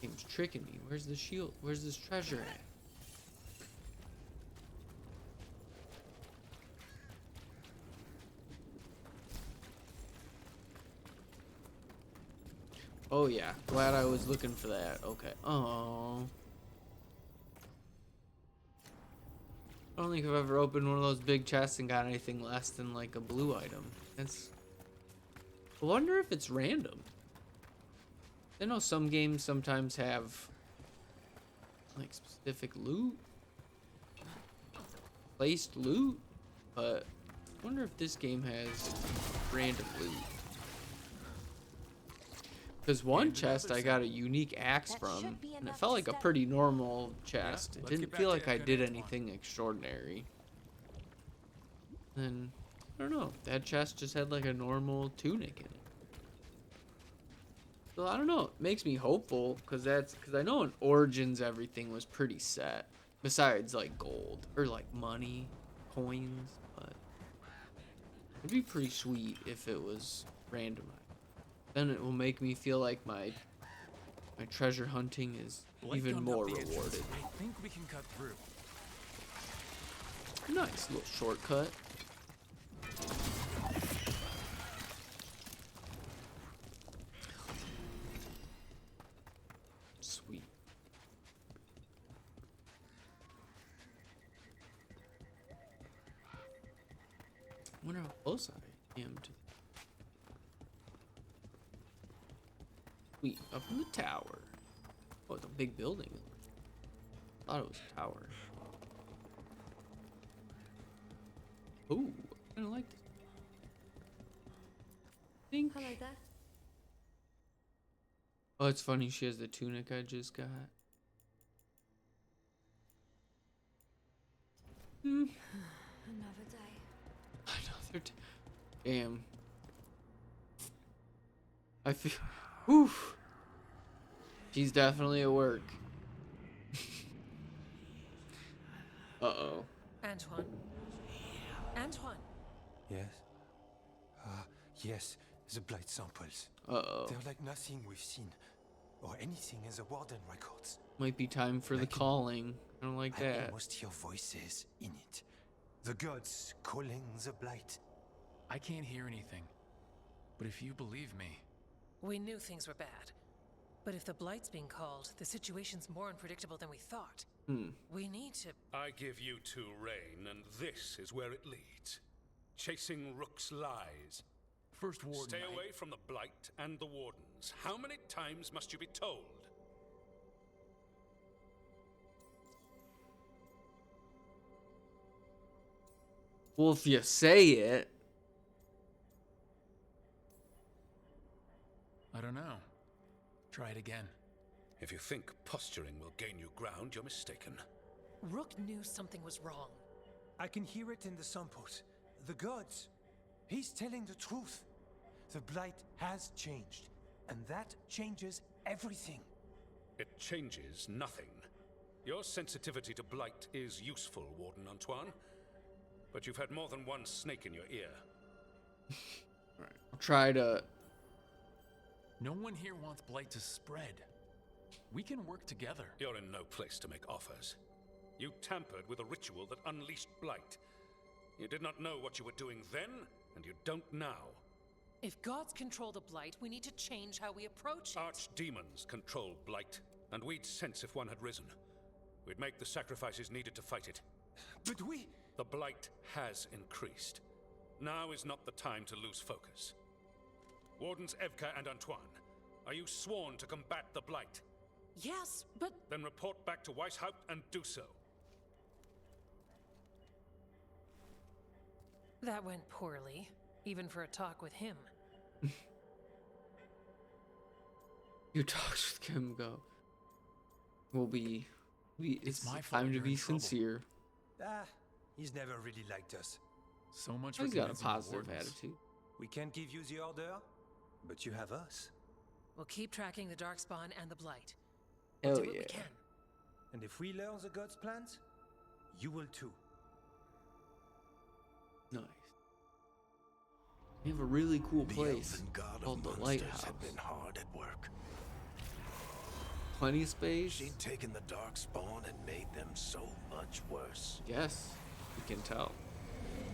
[SPEAKER 1] Game's tricking me. Where's the shield? Where's this treasure at? Oh yeah, glad I was looking for that. Okay. Oh. I don't think I've ever opened one of those big chests and got anything less than like a blue item. That's. I wonder if it's random. I know some games sometimes have like specific loot, placed loot, but I wonder if this game has random loot. Because one chest I got a unique axe from, and it felt like a pretty normal chest. It didn't feel like I did anything extraordinary. And, I don't know, that chest just had like a normal tunic in it. So I don't know. It makes me hopeful because I know in Origins everything was pretty set. Besides like gold or like money, coins, but it'd be pretty sweet if it was randomized. Then it will make me feel like my treasure hunting is even more rewarded.
[SPEAKER 3] I think we can cut through.
[SPEAKER 1] Nice little shortcut. Sweet. I wonder how close I am to. Sweet, up in the tower. Oh, it's a big building. I thought it was a tower. Ooh, I don't like this. Think.
[SPEAKER 5] Hello there.
[SPEAKER 1] Oh, it's funny. She has the tunic I just got.
[SPEAKER 5] Another day.
[SPEAKER 1] Another. Damn. I feel. Whew. She's definitely at work. Uh-oh.
[SPEAKER 2] Antoine. Antoine.
[SPEAKER 4] Yes? Yes, the blight samples.
[SPEAKER 1] Uh-oh.
[SPEAKER 4] They're like nothing we've seen, or anything in the Warden records.
[SPEAKER 1] Might be time for the calling. I don't like
[SPEAKER 4] I
[SPEAKER 1] that.
[SPEAKER 4] almost hear voices in it. The gods calling the blight.
[SPEAKER 3] I can't hear anything. But if you believe me...
[SPEAKER 2] We knew things were bad. But if the blight's being called, the situation's more unpredictable than we thought. We need to...
[SPEAKER 10] I give you two reign, and this is where it leads. Chasing Rook's lies.
[SPEAKER 3] First Warden...
[SPEAKER 10] Stay away from the blight and the Wardens. How many times must you be told?
[SPEAKER 1] Well, if you say it...
[SPEAKER 3] I don't know. Try it again.
[SPEAKER 10] If you think posturing will gain you ground, you're mistaken.
[SPEAKER 2] Rook knew something was wrong.
[SPEAKER 4] I can hear it in the samples. The gods. He's telling the truth. The blight has changed, and that changes everything.
[SPEAKER 10] It changes nothing. Your sensitivity to blight is useful, Warden Antoine. But you've had more than one snake in your ear.
[SPEAKER 1] Right. I'll try to...
[SPEAKER 3] No one here wants blight to spread. We can work together.
[SPEAKER 10] You're in no place to make offers. You tampered with a ritual that unleashed blight. You did not know what you were doing then, and you don't now.
[SPEAKER 2] If gods control the blight, we need to change how we approach it.
[SPEAKER 10] Archdemons control blight, and we'd sense if one had risen. We'd make the sacrifices needed to fight it.
[SPEAKER 4] But we...
[SPEAKER 10] The blight has increased. Now is not the time to lose focus. Wardens Evka and Antoine, are you sworn to combat the blight?
[SPEAKER 2] Yes, but...
[SPEAKER 10] Then report back to Weisshaupt and do so.
[SPEAKER 2] That went poorly, even for a talk with him.
[SPEAKER 1] Your talks with Kim go. Will be... It's
[SPEAKER 3] my fault
[SPEAKER 1] time to
[SPEAKER 3] you're
[SPEAKER 1] be
[SPEAKER 3] in trouble.
[SPEAKER 1] sincere.
[SPEAKER 4] He's never really liked us.
[SPEAKER 3] So much for
[SPEAKER 1] He's got a
[SPEAKER 3] convincing the
[SPEAKER 1] positive
[SPEAKER 3] Wardens.
[SPEAKER 1] attitude.
[SPEAKER 4] We can't give you the order, but you have us.
[SPEAKER 2] We'll keep tracking the Darkspawn and the blight.
[SPEAKER 1] Hell
[SPEAKER 2] We'll do what
[SPEAKER 1] yeah.
[SPEAKER 2] we can.
[SPEAKER 4] And if we learn the gods' plans, you will too.
[SPEAKER 1] Nice. We have a really cool
[SPEAKER 11] The
[SPEAKER 1] place
[SPEAKER 11] elven god of
[SPEAKER 1] called the
[SPEAKER 11] monsters
[SPEAKER 1] Lighthouse.
[SPEAKER 11] had been hard at work.
[SPEAKER 1] Plenty of space.
[SPEAKER 11] She'd taken the darkspawn and made them so much worse.
[SPEAKER 1] Yes, we can tell.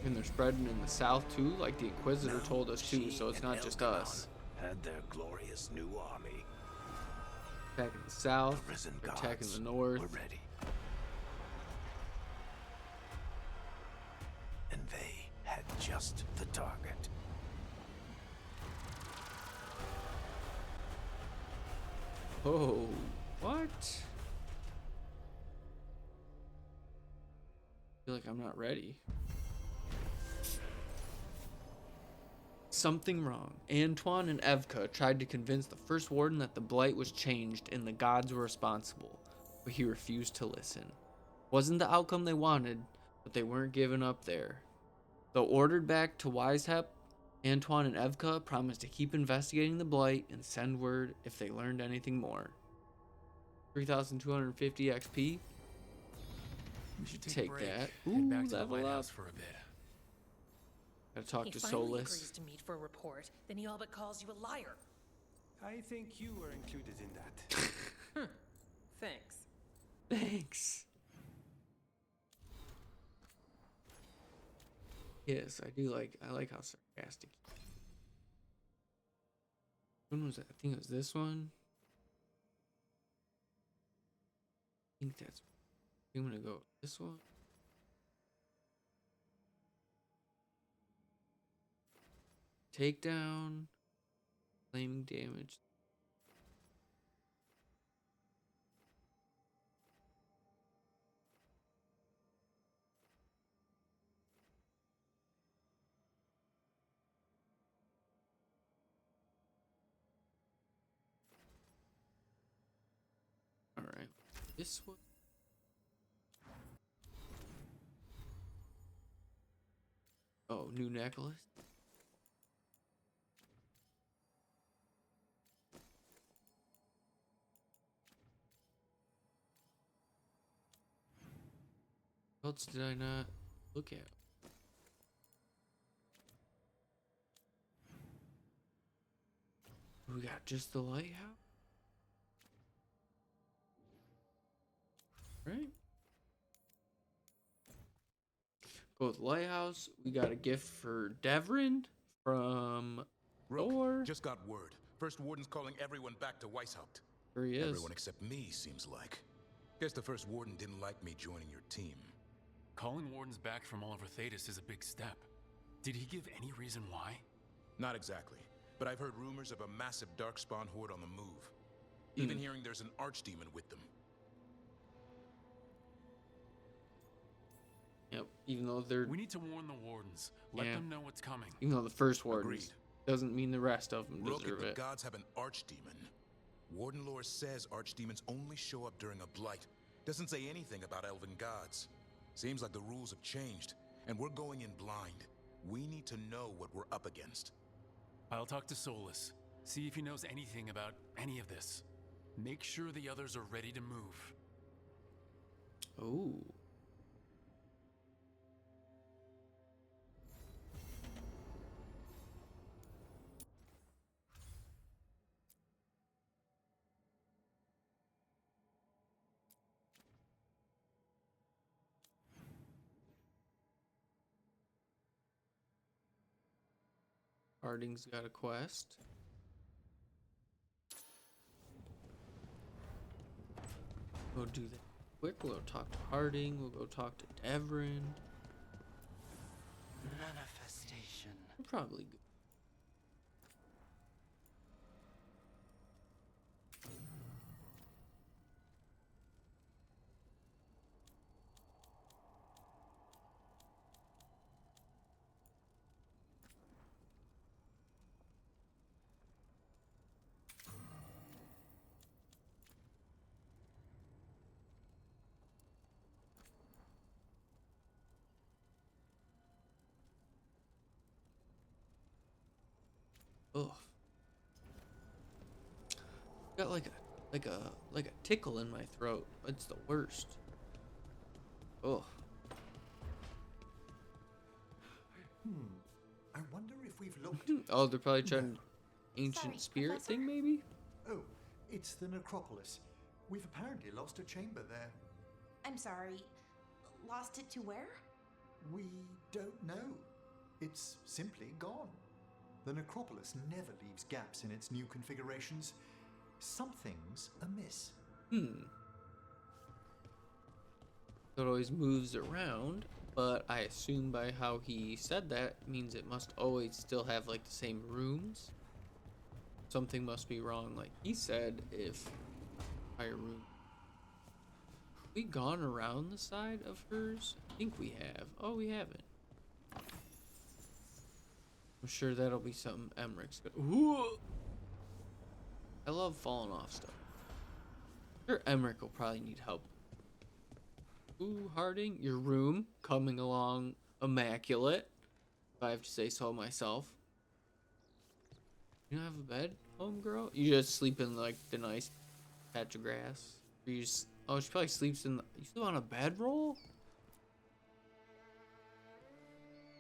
[SPEAKER 1] And they're spreading in the south too, like the Inquisitor
[SPEAKER 11] Now
[SPEAKER 1] told us too,
[SPEAKER 11] she
[SPEAKER 1] so it's
[SPEAKER 11] and
[SPEAKER 1] not just
[SPEAKER 11] Elganon
[SPEAKER 1] us.
[SPEAKER 11] Had their glorious new army.
[SPEAKER 1] Attacking the south,
[SPEAKER 11] The risen
[SPEAKER 1] they're attacking
[SPEAKER 11] gods
[SPEAKER 1] the north.
[SPEAKER 11] were ready. And they had just the target.
[SPEAKER 1] Oh, what? I feel like I'm not ready. Something wrong. Antoine and Evka tried to convince the First Warden that the blight was changed and the gods were responsible, but he refused to listen. Wasn't the outcome they wanted, but they weren't giving up there. Though ordered back to Weisshaupt, Antoine and Evka promised to keep investigating the blight and send word if they learned anything more. 3,250 XP.
[SPEAKER 3] We should take a break.
[SPEAKER 1] that.
[SPEAKER 3] Head
[SPEAKER 1] Ooh,
[SPEAKER 3] back to the
[SPEAKER 1] level
[SPEAKER 3] Lighthouse
[SPEAKER 1] up.
[SPEAKER 3] for a bit.
[SPEAKER 1] Gotta talk
[SPEAKER 2] He
[SPEAKER 1] to
[SPEAKER 2] finally
[SPEAKER 1] Solus.
[SPEAKER 2] agrees to meet for a report, then he all but calls you a liar.
[SPEAKER 4] I think you were included in that.
[SPEAKER 2] Thanks.
[SPEAKER 1] Thanks. Yes, I like how sarcastic. When was it? I think it was this one. I think that's. I'm gonna go with this one. Takedown. Claiming damage. All right, this one. Oh, new necklace. What else did I not look at? We got just the lighthouse. Right. Go with Lighthouse. We got a gift for Davrin from Thor.
[SPEAKER 11] Just got word. First Warden's calling everyone back to Weisshaupt.
[SPEAKER 1] There he is.
[SPEAKER 11] Everyone except me, seems like. Guess the First Warden didn't like me joining your team.
[SPEAKER 3] Calling Wardens back from all over Thetis is a big step. Did he give any reason why?
[SPEAKER 11] Not exactly, but I've heard rumors of a massive darkspawn horde on the move. Even hearing there's an archdemon with them.
[SPEAKER 1] Yep. Even though they're.
[SPEAKER 3] We need to warn the Wardens. Let them know what's coming.
[SPEAKER 1] Even though the First Wardens.
[SPEAKER 11] Agreed.
[SPEAKER 1] Doesn't mean the rest of them
[SPEAKER 11] Look,
[SPEAKER 1] deserve
[SPEAKER 11] if the
[SPEAKER 1] it.
[SPEAKER 11] gods have an archdemon. Warden lore says archdemons only show up during a blight. Doesn't say anything about elven gods. Seems like the rules have changed, and we're going in blind. We need to know what we're up against.
[SPEAKER 3] I'll talk to Solus. See if he knows anything about any of this. Make sure the others are ready to move.
[SPEAKER 1] Oh. Harding's got a quest. We'll do that quick. We'll go talk to Harding. We'll go talk to Davrin.
[SPEAKER 12] Manifestation.
[SPEAKER 1] We're probably good. Ugh. Got like a tickle in my throat. It's the worst. Ugh.
[SPEAKER 12] I wonder if we've looked.
[SPEAKER 1] Oh, they're probably trying ancient
[SPEAKER 8] Sorry,
[SPEAKER 1] spirit
[SPEAKER 8] Professor?
[SPEAKER 1] thing, maybe?
[SPEAKER 12] Oh, it's the necropolis. We've apparently lost a chamber there.
[SPEAKER 8] I'm sorry. Lost it to where?
[SPEAKER 12] We don't know. It's simply gone. The necropolis never leaves gaps in its new configurations. Something's amiss.
[SPEAKER 1] So it always moves around, but I assume by how he said that means it must always still have like the same rooms. Something must be wrong, like he said, if higher room. We gone around the side of hers? I think we have. Oh, we haven't. I'm sure that'll be something Emmerich's gonna. Ooh! I love falling off stuff. Sure, Emmerich will probably need help. Ooh, Harding, your room coming along immaculate, if I have to say so myself. You don't have a bed, homegirl? You just sleep in like the nice patch of grass? Or you just, oh, she probably sleeps in the, you sleep on a bedroll?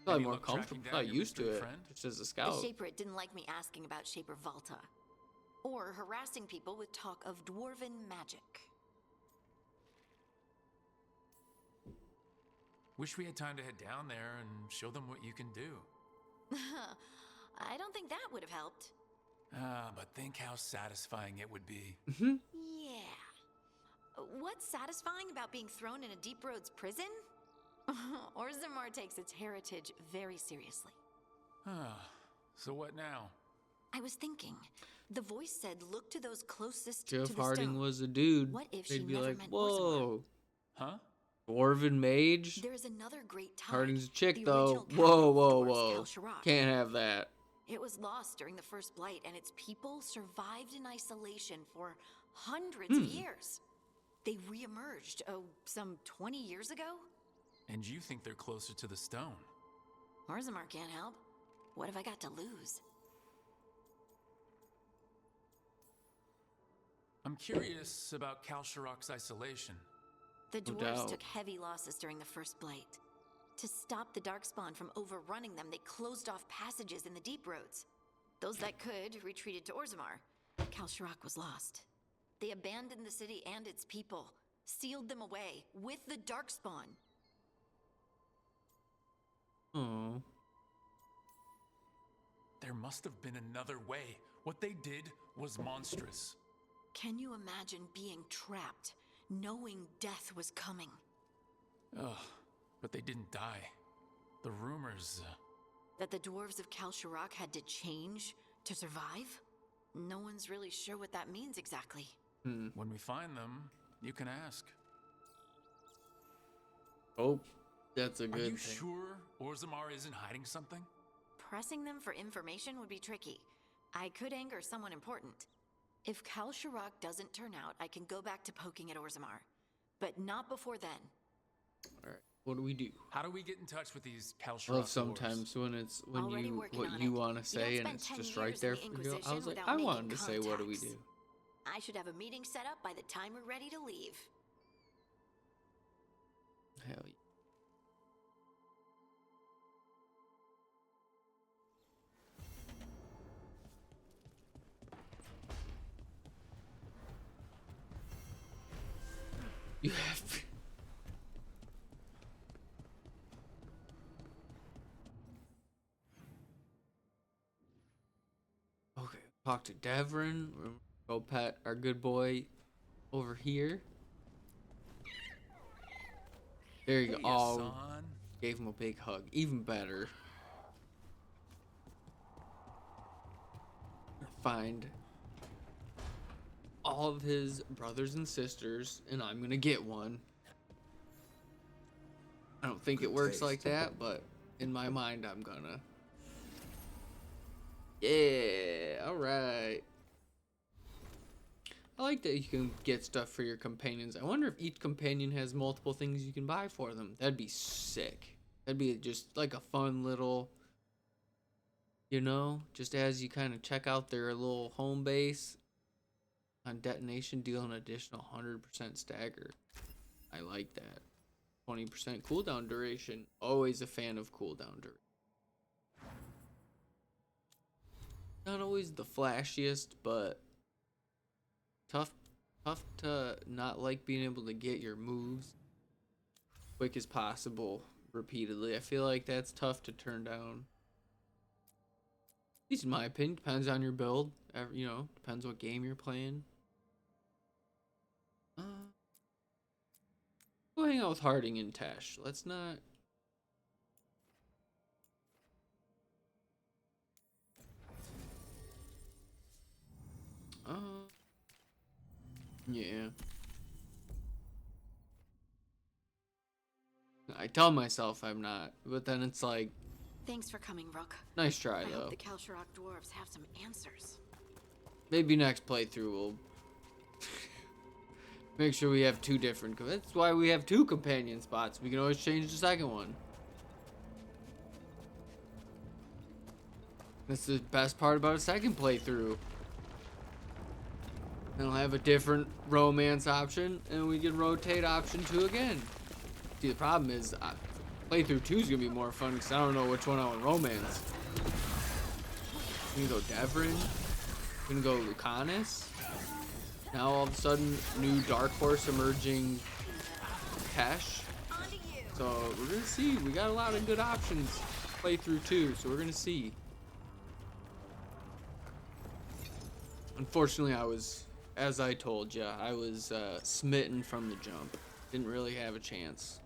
[SPEAKER 1] Probably more comfortable. Probably used to it. Just as a
[SPEAKER 8] The
[SPEAKER 1] scout.
[SPEAKER 8] Shaper didn't like me asking about Shaper Valta. Or harassing people with talk of dwarven magic.
[SPEAKER 3] Wish we had time to head down there and show them what you can do.
[SPEAKER 8] I don't think that would have helped.
[SPEAKER 3] But think how satisfying it would be.
[SPEAKER 8] Yeah. What's satisfying about being thrown in a Deep Roads prison? Orzammar takes its heritage very seriously.
[SPEAKER 3] So what now?
[SPEAKER 8] I was thinking, the voice said look to those closest to
[SPEAKER 1] Jeff
[SPEAKER 8] the
[SPEAKER 1] Harding
[SPEAKER 8] stone.
[SPEAKER 1] was a dude.
[SPEAKER 8] What if
[SPEAKER 1] They'd
[SPEAKER 8] she
[SPEAKER 1] be
[SPEAKER 8] never
[SPEAKER 1] like,
[SPEAKER 8] meant
[SPEAKER 1] whoa.
[SPEAKER 3] Huh?
[SPEAKER 1] Dwarven mage?
[SPEAKER 8] There is another great tide.
[SPEAKER 1] Harding's a chick,
[SPEAKER 8] the
[SPEAKER 1] though.
[SPEAKER 8] original
[SPEAKER 1] Whoa,
[SPEAKER 8] capital of
[SPEAKER 1] whoa,
[SPEAKER 8] the Dwarves,
[SPEAKER 1] whoa.
[SPEAKER 8] Kal Sharok.
[SPEAKER 1] Can't have that.
[SPEAKER 8] It was lost during the First Blight, and its people survived in isolation for hundreds of years. They re-emerged, some 20 years ago?
[SPEAKER 3] And you think they're closer to the stone?
[SPEAKER 8] Orzammar can't help. What have I got to lose?
[SPEAKER 3] I'm curious about Kal Sharok's isolation.
[SPEAKER 8] The
[SPEAKER 1] No
[SPEAKER 8] dwarves
[SPEAKER 1] doubt.
[SPEAKER 8] took heavy losses during the First Blight. To stop the Darkspawn from overrunning them, they closed off passages in the Deep Roads. Those that could retreated to Orzammar. Kal Sharok was lost. They abandoned the city and its people, sealed them away with the Darkspawn.
[SPEAKER 1] Oh.
[SPEAKER 3] There must have been another way. What they did was monstrous.
[SPEAKER 8] Can you imagine being trapped, knowing death was coming?
[SPEAKER 3] Ugh, but they didn't die. The rumors...
[SPEAKER 8] That the dwarves of Kal Sharok had to change to survive? No one's really sure what that means exactly.
[SPEAKER 3] When we find them, you can ask.
[SPEAKER 1] Oh, that's a
[SPEAKER 3] Are
[SPEAKER 1] good
[SPEAKER 3] you
[SPEAKER 1] thing.
[SPEAKER 3] sure Orzammar isn't hiding something?
[SPEAKER 8] Pressing them for information would be tricky. I could anger someone important. If Kal Sharok doesn't turn out, I can go back to poking at Orzammar. But not before then.
[SPEAKER 1] Alright, what do we do?
[SPEAKER 3] How do we get in touch with these Kal
[SPEAKER 1] I
[SPEAKER 3] Sharok
[SPEAKER 1] love
[SPEAKER 3] dwarves?
[SPEAKER 1] sometimes when it's when
[SPEAKER 8] Already
[SPEAKER 1] you
[SPEAKER 8] working
[SPEAKER 1] what
[SPEAKER 8] on
[SPEAKER 1] you
[SPEAKER 8] it.
[SPEAKER 1] want to
[SPEAKER 8] You
[SPEAKER 1] say
[SPEAKER 8] don't
[SPEAKER 1] and
[SPEAKER 8] spend
[SPEAKER 1] it's
[SPEAKER 8] 10
[SPEAKER 1] just right
[SPEAKER 8] years in
[SPEAKER 1] there
[SPEAKER 8] the
[SPEAKER 1] for you. I
[SPEAKER 8] Inquisition
[SPEAKER 1] was like,
[SPEAKER 8] without
[SPEAKER 1] I
[SPEAKER 8] making
[SPEAKER 1] wanted to say, what do we
[SPEAKER 8] contacts.
[SPEAKER 1] do?
[SPEAKER 8] I should have a meeting set up by the time we're ready to leave.
[SPEAKER 1] Hell yeah. You have. Okay, talk to Davrin. Go pet our good boy over here. There you go.
[SPEAKER 3] Hey,
[SPEAKER 1] Oh,
[SPEAKER 3] son.
[SPEAKER 1] gave him a big hug. Even better. Find all of his brothers and sisters, and I'm gonna get one. I don't think it works like that, but in my mind, I'm gonna. Yeah, alright. I like that you can get stuff for your companions. I wonder if each companion has multiple things you can buy for them. That'd be sick. That'd be just like a fun little, you know, just as you kind of check out their little home base. On detonation, deal an additional 100% stagger. I like that. 20% cooldown duration. Always a fan of cooldown duration. Not always the flashiest, but tough to not like being able to get your moves quick as possible repeatedly. I feel like that's tough to turn down. At least in my opinion, depends on your build. You know, depends what game you're playing. Go hang out with Harding and Tesh. Let's not. Yeah. I tell myself I'm not, but then it's like,
[SPEAKER 8] Thanks for coming, Rook.
[SPEAKER 1] nice try
[SPEAKER 8] I
[SPEAKER 1] though.
[SPEAKER 8] hope the Kal Sharok dwarves have some answers.
[SPEAKER 1] Maybe next playthrough we'll make sure we have two different. That's why we have two companion spots. We can always change the second one. That's the best part about a second playthrough. And I'll have a different romance option, and we can rotate option 2 again. See, the problem is, playthrough 2 is going to be more fun, because I don't know which one I want romance. We can go Davrin. We can go Lucanus. Now all of a sudden, new Dark Horse emerging Tesh. So we're going to see. We got a lot of good options playthrough 2, so we're going to see. Unfortunately, I was, as I told you, I was smitten from the jump. Didn't really have a chance.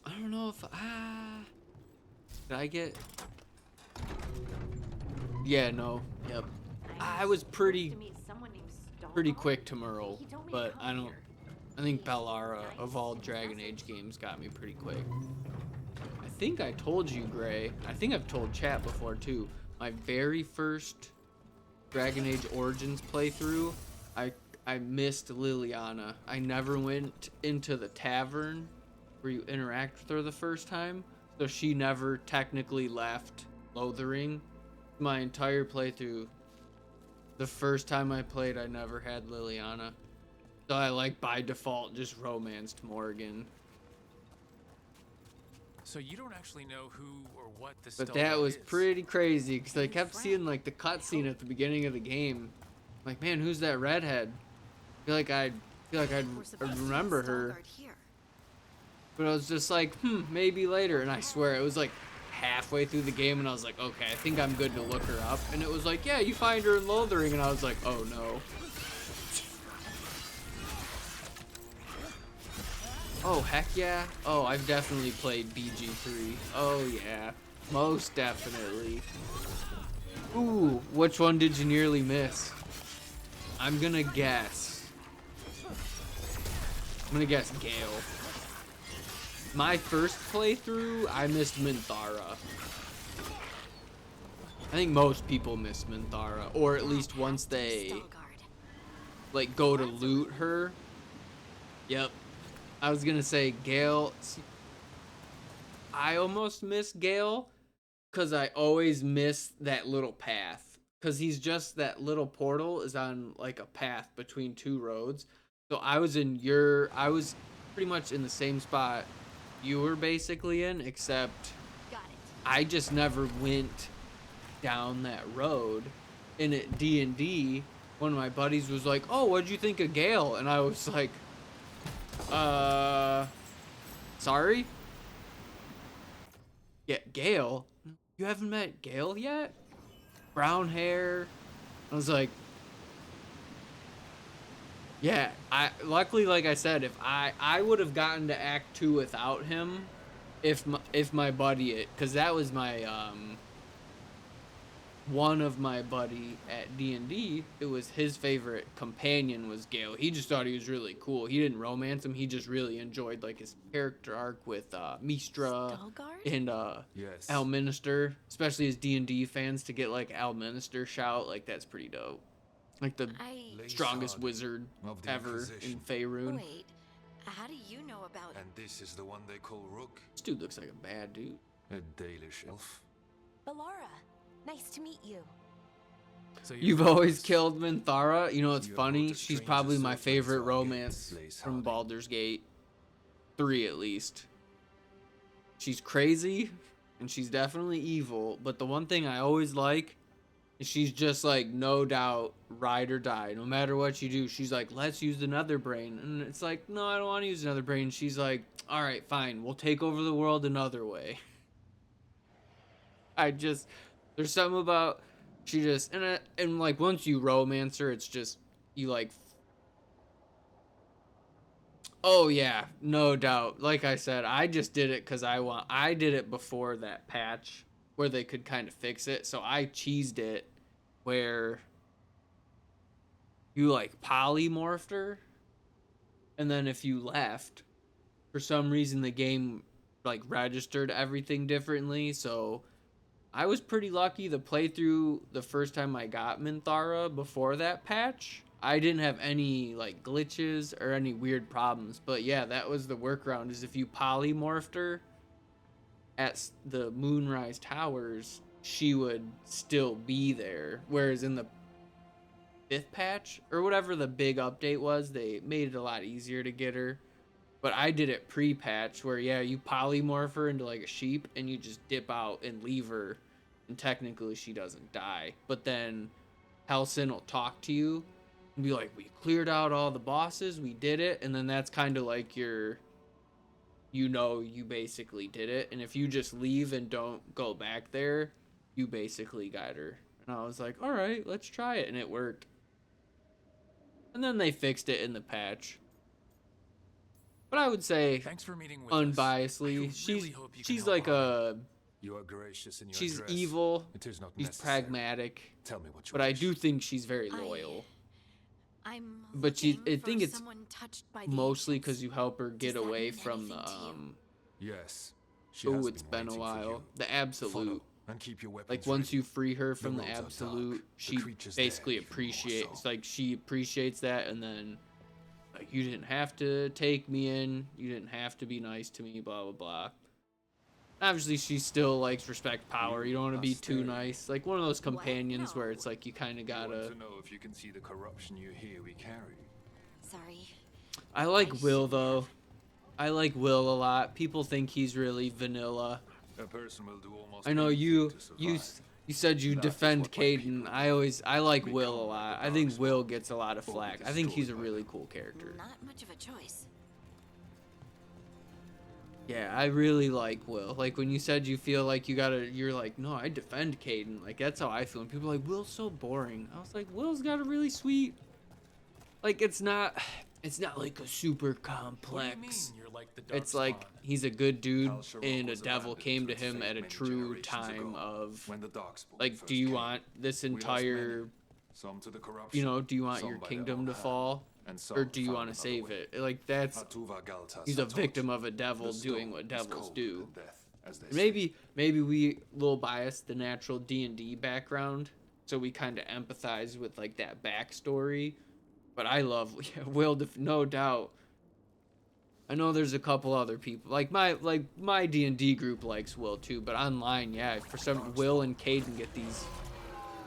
[SPEAKER 1] I don't know if did I get? Yeah, no, yep. I was pretty quick to Merle, but I think Bellara of all Dragon Age games got me pretty quick. I think I told you, Gray. I think I've told chat before too. My very first Dragon Age Origins playthrough, I missed Liliana. I never went into the tavern where you interact with her the first time, so she never technically left Lothering. My entire playthrough, the first time I played, I never had Liliana, so I like by default just romanced Morgan.
[SPEAKER 3] So you don't actually know who or what this.
[SPEAKER 1] But that was pretty crazy because I kept seeing like the cutscene at the beginning of the game. Like, man, who's that redhead? I feel like I'd remember her. But I was just like, maybe later. And I swear, it was like halfway through the game, and I was like, okay, I think I'm good to look her up. And it was like, yeah, you find her in Lothering, and I was like, oh no. Oh, heck yeah. Oh, I've definitely played BG3. Oh yeah, most definitely. Ooh, which one did you nearly miss? I'm gonna guess Gale. My first playthrough, I missed Minthara. I think most people miss Minthara, or at least once they like go to loot her. Yep. I was gonna say Gale. I almost missed Gale because I always miss that little path, because he's just that little portal is on like a path between two roads. So I was pretty much in the same spot you were basically in, except I just never went down that road. And at D&D, one of my buddies was like, oh, what'd you think of Gale? And I was like, sorry? Yeah, Gale? You haven't met Gale yet? Brown hair? I was like, yeah, luckily, like I said, if I would have gotten to Act 2 without him, if my buddy, because that was my, one of my buddy at D&D, it was his favorite companion was Gale. He just thought he was really cool. He didn't romance him. He just really enjoyed like his character arc with Mistra and
[SPEAKER 4] Yes.
[SPEAKER 1] Alminister, especially as D&D fans, to get like Alminister shout, like that's pretty dope. Like the strongest wizard ever in Faerun.
[SPEAKER 8] Wait, how do you know about?
[SPEAKER 4] And this is the one they call Rook.
[SPEAKER 1] This dude looks like a bad dude.
[SPEAKER 4] A Dalish elf.
[SPEAKER 6] Bellara, nice to meet you.
[SPEAKER 3] So
[SPEAKER 1] You've always killed Minthara. You know what's funny? She's probably my favorite romance from Baldur's Gate 3 at least. She's crazy and she's definitely evil, but the one thing I always like is she's just like, no doubt, ride or die. No matter what you do, she's like, let's use another brain. And it's like, no, I don't want to use another brain. She's like, all right, fine, we'll take over the world another way. There's something about, she just, and like once you romance her, it's just, you like, oh yeah, no doubt. Like I said, I just did it because I did it before that patch where they could kind of fix it. So I cheesed it where you like polymorphed her, and then if you left, for some reason the game like registered everything differently. So I was pretty lucky. The playthrough, the first time I got Minthara before that patch, I didn't have any like glitches or any weird problems. But yeah, that was the workaround, is if you polymorphed her, at the Moonrise Towers, she would still be there. Whereas in the 5th patch, or whatever the big update was, they made it a lot easier to get her. But I did it pre-patch, where, yeah, you polymorph her into, like, a sheep, and you just dip out and leave her, and technically she doesn't die. But then Halsin will talk to you and be like, we cleared out all the bosses, we did it, and then that's kind of like your, you know, you basically did it. And if you just leave and don't go back there, you basically got her. And I was like, all right, let's try it, and it worked. And then they fixed it in the patch. But I would say,
[SPEAKER 3] thanks for meeting with
[SPEAKER 1] unbiasedly,
[SPEAKER 3] us. Really hope you can
[SPEAKER 1] she's
[SPEAKER 3] help
[SPEAKER 1] like
[SPEAKER 3] out.
[SPEAKER 4] You are gracious in your
[SPEAKER 1] she's
[SPEAKER 4] address.
[SPEAKER 1] evil,
[SPEAKER 4] It is not
[SPEAKER 1] she's
[SPEAKER 4] necessary.
[SPEAKER 1] pragmatic,
[SPEAKER 4] Tell me what you
[SPEAKER 1] but I
[SPEAKER 4] wish.
[SPEAKER 1] do think she's very loyal.
[SPEAKER 8] I'm
[SPEAKER 1] But I
[SPEAKER 8] looking
[SPEAKER 1] think
[SPEAKER 8] for
[SPEAKER 1] it's
[SPEAKER 8] someone touched by the
[SPEAKER 1] mostly
[SPEAKER 8] ancients.
[SPEAKER 1] because you help her get
[SPEAKER 8] Does that
[SPEAKER 1] away
[SPEAKER 8] mean
[SPEAKER 1] from the
[SPEAKER 4] Yes. She
[SPEAKER 1] oh,
[SPEAKER 4] has
[SPEAKER 1] it's been a
[SPEAKER 4] waiting for
[SPEAKER 1] while.
[SPEAKER 4] you.
[SPEAKER 1] The absolute.
[SPEAKER 4] Follow and keep your weapons
[SPEAKER 1] Like once
[SPEAKER 4] ready.
[SPEAKER 1] you free her from the
[SPEAKER 4] roads are dark.
[SPEAKER 1] absolute,
[SPEAKER 4] The
[SPEAKER 1] she
[SPEAKER 4] creatures there
[SPEAKER 1] basically
[SPEAKER 4] even more
[SPEAKER 1] appreciates
[SPEAKER 4] so.
[SPEAKER 1] like she appreciates that, and then like you didn't have to take me in, you didn't have to be nice to me, blah blah blah. Obviously, she still likes respect power. You don't want to be too nice. Like one of those companions where it's like you kind of
[SPEAKER 4] You want
[SPEAKER 1] gotta.
[SPEAKER 4] to know if you can see the corruption you hear we carry.
[SPEAKER 8] Sorry.
[SPEAKER 1] I like Will though. I like Will a lot. People think he's really vanilla.
[SPEAKER 4] A person will do almost
[SPEAKER 1] I know
[SPEAKER 4] anything
[SPEAKER 1] you
[SPEAKER 4] to
[SPEAKER 1] you
[SPEAKER 4] survive.
[SPEAKER 1] you said you
[SPEAKER 4] That is
[SPEAKER 1] defend
[SPEAKER 4] what my
[SPEAKER 1] Caden. I like Will a
[SPEAKER 4] Become
[SPEAKER 1] lot.
[SPEAKER 4] like the
[SPEAKER 1] I think
[SPEAKER 4] dark
[SPEAKER 1] Will
[SPEAKER 4] spawn,
[SPEAKER 1] gets a lot of
[SPEAKER 4] or be
[SPEAKER 1] flack. I think he's a
[SPEAKER 4] destroyed by
[SPEAKER 1] really
[SPEAKER 4] them.
[SPEAKER 1] cool character.
[SPEAKER 8] Not much of a choice.
[SPEAKER 1] Yeah, I really like Will. Like when you said you feel like you're like, no, I defend Caden. Like that's how I feel. And people are like, Will's so boring. I was like, Will's got a really sweet. Like it's not like a super complex.
[SPEAKER 3] You're like the dark
[SPEAKER 1] It's like
[SPEAKER 3] spawn.
[SPEAKER 1] he's a good dude,
[SPEAKER 4] Al-Sharook
[SPEAKER 1] and a
[SPEAKER 4] was
[SPEAKER 1] devil
[SPEAKER 4] abandoned
[SPEAKER 1] came to
[SPEAKER 4] its
[SPEAKER 1] him
[SPEAKER 4] fate
[SPEAKER 1] at a
[SPEAKER 4] many
[SPEAKER 1] true
[SPEAKER 4] generations
[SPEAKER 1] time
[SPEAKER 4] ago,
[SPEAKER 1] of
[SPEAKER 4] when the Darkspawn
[SPEAKER 1] like,
[SPEAKER 4] first
[SPEAKER 1] do you
[SPEAKER 4] came.
[SPEAKER 1] want this
[SPEAKER 4] We lost
[SPEAKER 1] entire,
[SPEAKER 4] many, some to the corruption,
[SPEAKER 1] you know, do you want
[SPEAKER 4] some
[SPEAKER 1] your
[SPEAKER 4] by their
[SPEAKER 1] kingdom
[SPEAKER 4] own
[SPEAKER 1] to
[SPEAKER 4] hand,
[SPEAKER 1] fall,
[SPEAKER 4] and some
[SPEAKER 1] or do you
[SPEAKER 4] found
[SPEAKER 1] want to
[SPEAKER 4] another
[SPEAKER 1] save
[SPEAKER 4] way.
[SPEAKER 1] it? Like that's
[SPEAKER 4] Atuva Galtas
[SPEAKER 1] he's a
[SPEAKER 4] Satot.
[SPEAKER 1] victim of a devil
[SPEAKER 4] The
[SPEAKER 1] doing
[SPEAKER 4] stone
[SPEAKER 1] what
[SPEAKER 4] is
[SPEAKER 1] devils
[SPEAKER 4] colder
[SPEAKER 1] do.
[SPEAKER 4] than death, as they say.
[SPEAKER 1] Maybe we a little biased the natural D&D background, so we kind of empathize with like that backstory. But I love Will, no doubt. I know there's a couple other people like my D&D group likes Will too, but online, yeah, for some Will and Caden get these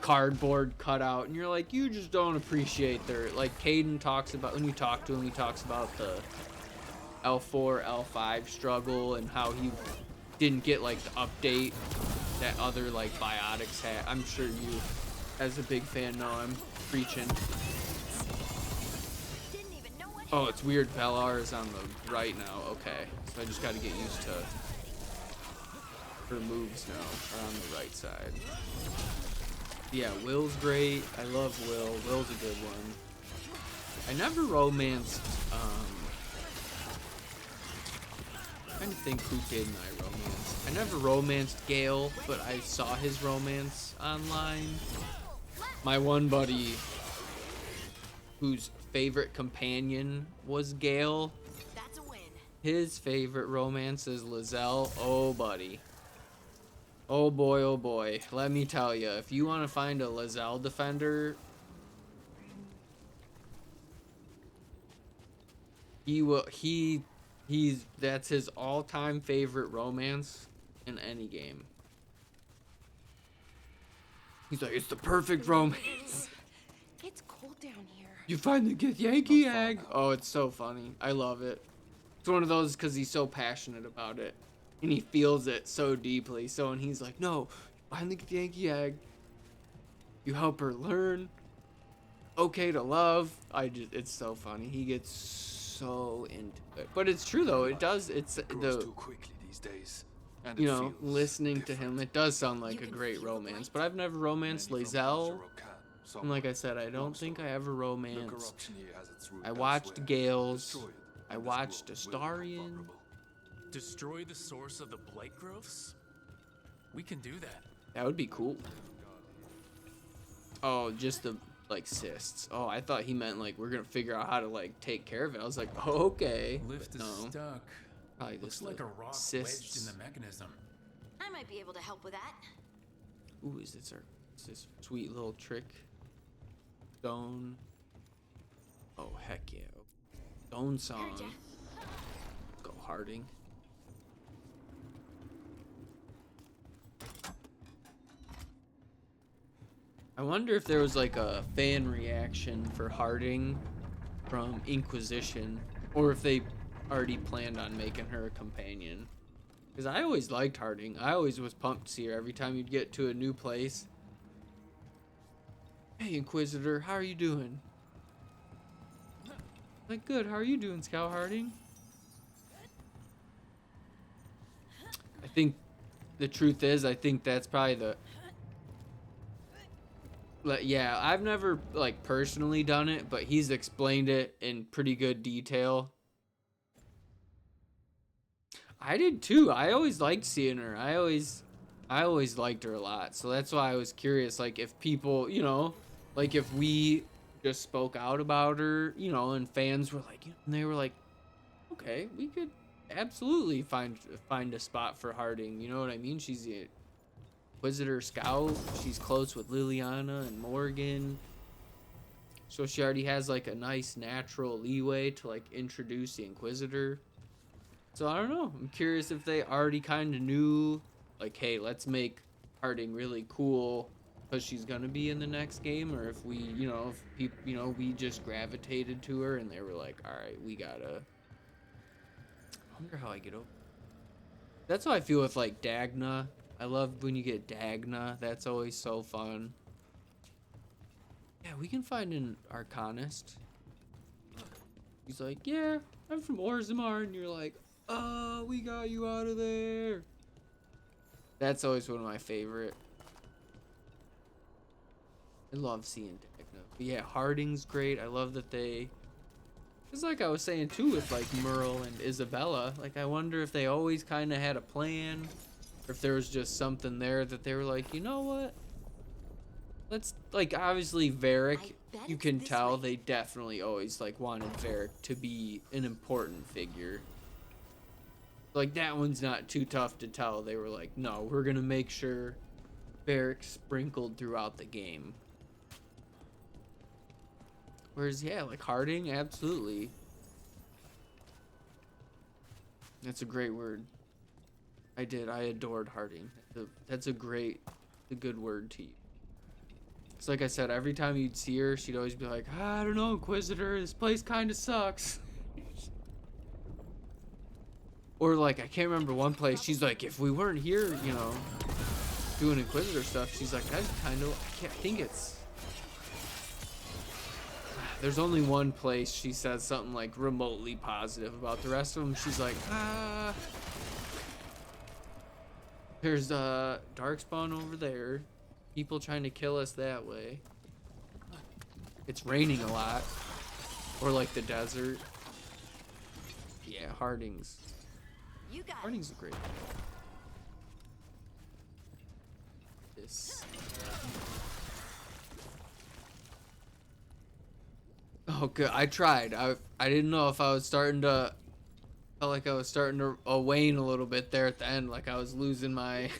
[SPEAKER 1] cardboard cutout, and you're like, you just don't appreciate their like. Caden talks about when you talk to him, he talks about the L4 L5 struggle and how he didn't get like the update that other like biotics had. I'm sure you, as a big fan, know I'm preaching. Oh, it's weird. Valar is on the right now. Okay, so I just got to get used to her moves now, are on the right side. Yeah, Will's great. I love Will. Will's a good one. I never romanced, I'm trying to think who did I romance. I never romanced Gale, but I saw his romance online. My one buddy, whose favorite companion was Gale,
[SPEAKER 8] That's a win.
[SPEAKER 1] his favorite romance is Lizelle. Oh, buddy. Oh boy, oh boy. Let me tell you, if you want to find a Lizelle defender, that's his all-time favorite romance in any game. He's like, it's the perfect romance.
[SPEAKER 6] It's cold down here.
[SPEAKER 1] You finally get Yankee Egg. Oh, it's so funny. I love it. It's one of those because he's so passionate about it. And he feels it so deeply. So when he's like, no, you finally get the Yankee Egg. You help her learn. Okay to love. It's so funny. He gets so into it. But it's true though. It does. It's
[SPEAKER 4] Grows too quickly these days. And
[SPEAKER 1] you
[SPEAKER 4] it
[SPEAKER 1] know,
[SPEAKER 4] feels
[SPEAKER 1] listening to him, it does sound like
[SPEAKER 8] You
[SPEAKER 1] a
[SPEAKER 8] can
[SPEAKER 1] great
[SPEAKER 8] feel the
[SPEAKER 1] romance.
[SPEAKER 8] blight.
[SPEAKER 1] But I've never romanced
[SPEAKER 4] Many from
[SPEAKER 1] Lizelle.
[SPEAKER 4] Al-Sharook can, some
[SPEAKER 1] And like I
[SPEAKER 4] might.
[SPEAKER 1] said, I don't
[SPEAKER 4] Long
[SPEAKER 1] think I
[SPEAKER 4] story.
[SPEAKER 1] ever
[SPEAKER 4] The
[SPEAKER 1] romanced.
[SPEAKER 4] corruption here has its root
[SPEAKER 1] I watched
[SPEAKER 4] elsewhere.
[SPEAKER 1] Gale's.
[SPEAKER 4] Destroy it,
[SPEAKER 1] I
[SPEAKER 4] and this
[SPEAKER 1] watched
[SPEAKER 4] world will become
[SPEAKER 1] Astarion.
[SPEAKER 4] vulnerable.
[SPEAKER 3] Destroy the source of the blight growths? We can do that.
[SPEAKER 1] That would be cool. Oh, just the like cysts. Oh, I thought he meant like we're gonna figure out how to like take care of it. I was like, oh, okay.
[SPEAKER 3] Lift
[SPEAKER 1] But
[SPEAKER 3] is
[SPEAKER 1] no,
[SPEAKER 3] stuck.
[SPEAKER 1] probably
[SPEAKER 3] Looks
[SPEAKER 1] just
[SPEAKER 3] like a rock wedged
[SPEAKER 1] cysts.
[SPEAKER 3] in the mechanism.
[SPEAKER 8] I might be able to help with that.
[SPEAKER 1] Ooh, is this sweet little trick? Stone. Oh heck yeah! Stone song.
[SPEAKER 8] Heard ya.
[SPEAKER 1] Go Harding. I wonder if there was like a fan reaction for Harding from Inquisition, or if they already planned on making her a companion. Because I always liked Harding. I always was pumped to see her every time you'd get to a new place. Hey, Inquisitor, how are you doing? Like, good. How are you doing, Scout Harding? I think the truth is, I think that's probably the... Yeah, I've never, like, personally done it, but he's explained it in pretty good detail. I did too. I always liked seeing her. I always liked her a lot. So that's why I was curious, like, if people, you know, like if we just spoke out about her, you know, and fans were like, and they were like, okay, we could absolutely find a spot for Harding. You know what I mean? She's the Inquisitor Scout. She's close with Liliana and Morgan. So she already has like a nice natural leeway to like introduce the Inquisitor. So I don't know. I'm curious if they already kind of knew, like, hey, let's make Harding really cool because she's gonna be in the next game, or if we, you know, if people, you know, we just gravitated to her and they were like, all right, we gotta. I wonder how I get over. That's how I feel with like Dagna. I love when you get Dagna. That's always so fun. Yeah, we can find an Arcanist. He's like, yeah, I'm from Orzammar, and you're like, oh, we got you out of there. That's always one of my favorite. I love seeing Dagna. But yeah, Harding's great. I love that they... It's like I was saying too with like Merle and Isabella. Like I wonder if they always kind of had a plan, or if there was just something there that they were like, you know what? Let's, like, obviously Varric, you can tell they definitely always like wanted Varric to be an important figure. Like that one's not too tough to tell. They were like, no, we're gonna make sure Varric's sprinkled throughout the game. Whereas, yeah, like Harding, absolutely. That's a great word. I adored Harding. That's a good word to use. It's like I said, every time you'd see her, she'd always be like, I don't know, Inquisitor, this place kind of sucks. Or like, I can't remember one place, she's like, if we weren't here, you know, doing Inquisitor stuff, she's like, I can't think it's... There's only one place she says something like remotely positive about. The rest of them, she's like, There's Darkspawn over there. People trying to kill us that way. It's raining a lot. Or like the desert. Yeah, Harding's a great one. This. Oh, good. I tried. I didn't know if I was starting to... Felt like I was starting to wane a little bit there at the end. Like I was losing my...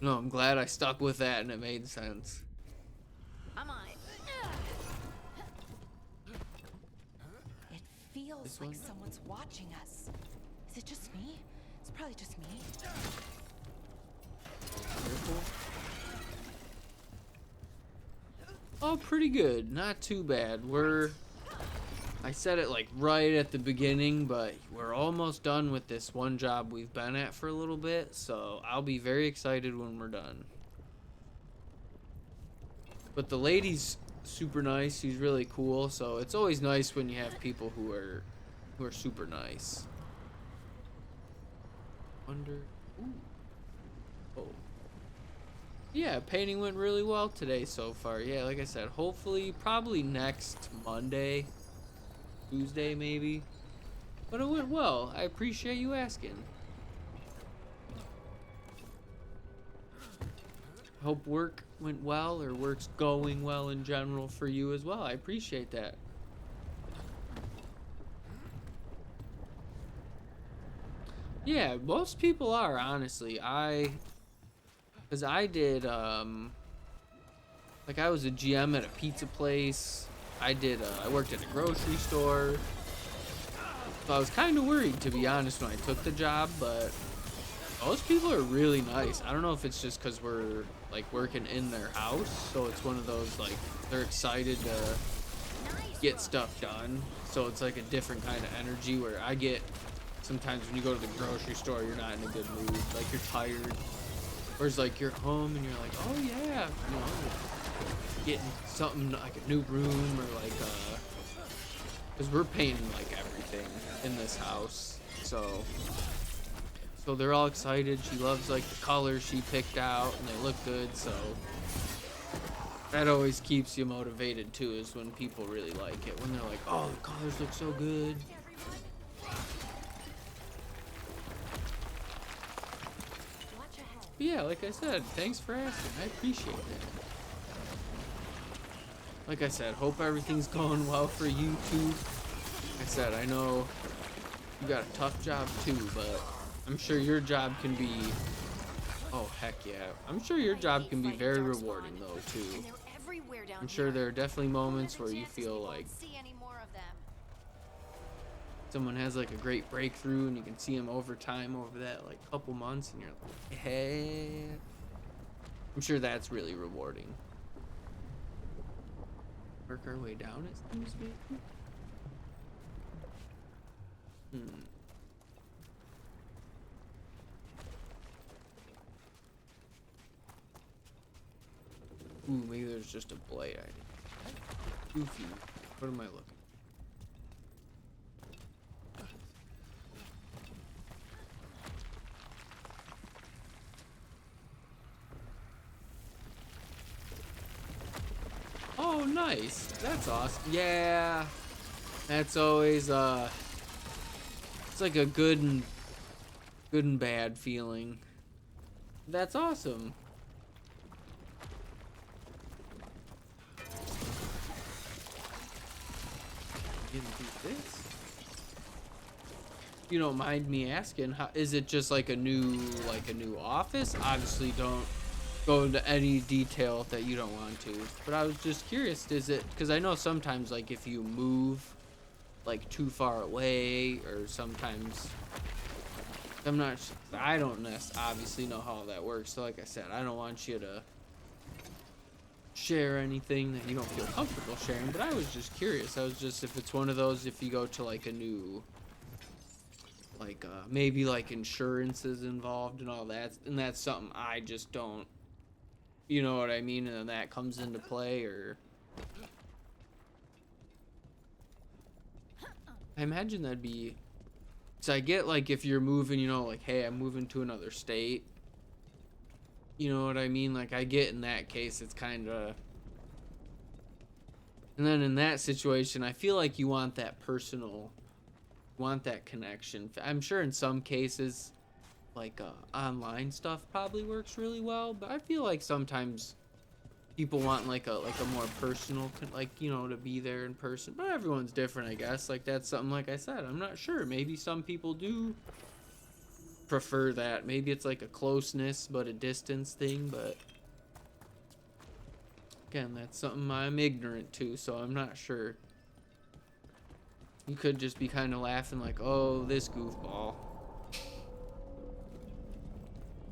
[SPEAKER 1] No, I'm glad I stuck with that and it made sense.
[SPEAKER 8] I'm on it.
[SPEAKER 6] It feels like someone's watching us. Is it just me? It's probably just me.
[SPEAKER 1] Careful. Oh, pretty good. Not too bad. I said it like right at the beginning, but we're almost done with this one job we've been at for a little bit, so I'll be very excited when we're done. But the lady's super nice. She's really cool, so it's always nice when you have people who are super nice. Ooh. Oh. Yeah, painting went really well today so far. Yeah, like I said, hopefully, probably next Monday, Tuesday maybe. But it went well. I appreciate you asking. Hope work went well, or work's going well in general for you as well. I appreciate that. Yeah, most people are, honestly. Because I did, like I was a GM at a pizza place. I worked at a grocery store. So I was kind of worried, to be honest, when I took the job, but most people are really nice. I don't know if it's just because we're like working in their house, so it's one of those like they're excited to get stuff done. So it's like a different kind of energy where I get sometimes when you go to the grocery store, you're not in a good mood, like you're tired. Whereas like you're home and you're like, oh yeah, you know, getting something like a new room or like because we're painting like everything in this house, so they're all excited. She loves like the colors she picked out and they look good, so that always keeps you motivated too, is when people really like it, when they're like, oh, the colors look so good. But yeah, like I said, thanks for asking. I appreciate it. Like I said, hope everything's going well for you too. Like I said, I know you got a tough job too, but I'm sure your job can be, oh heck yeah, I'm sure your job can be very rewarding though too. I'm sure there are definitely moments where you feel like someone has like a great breakthrough and you can see them over time, over that like couple months, and you're like, hey, I'm sure that's really rewarding. Work our way down, it seems maybe. Ooh, maybe there's just a blight item. Goofy. What am I looking? Oh, nice. That's awesome. Yeah. That's always it's like a good and bad feeling. That's awesome. Getting through this. You don't mind me asking, how is it just like a new office? Obviously don't go into any detail that you don't want to, but I was just curious, is it, because I know sometimes like if you move like too far away, or sometimes I don't obviously know how that works, so like I said, I don't want you to share anything that you don't feel comfortable sharing, but I was just curious. I was just, if it's one of those, if you go to like a new, like maybe like insurance is involved and all that, and that's something I just don't, you know what I mean, and then that comes into play, or I imagine that'd be, so I get like if you're moving, you know, like, hey, I'm moving to another state, you know what I mean, like I get in that case it's kind of, and then in that situation I feel like you want that personal, want that connection. I'm sure in some cases like online stuff probably works really well, but I feel like sometimes people want like a more personal, like, you know, to be there in person, but everyone's different, I guess. Like that's something, like I said, I'm not sure, maybe some people do prefer that, maybe it's like a closeness but a distance thing, but again, that's something I'm ignorant to, so I'm not sure. You could just be kind of laughing like, oh, this goofball.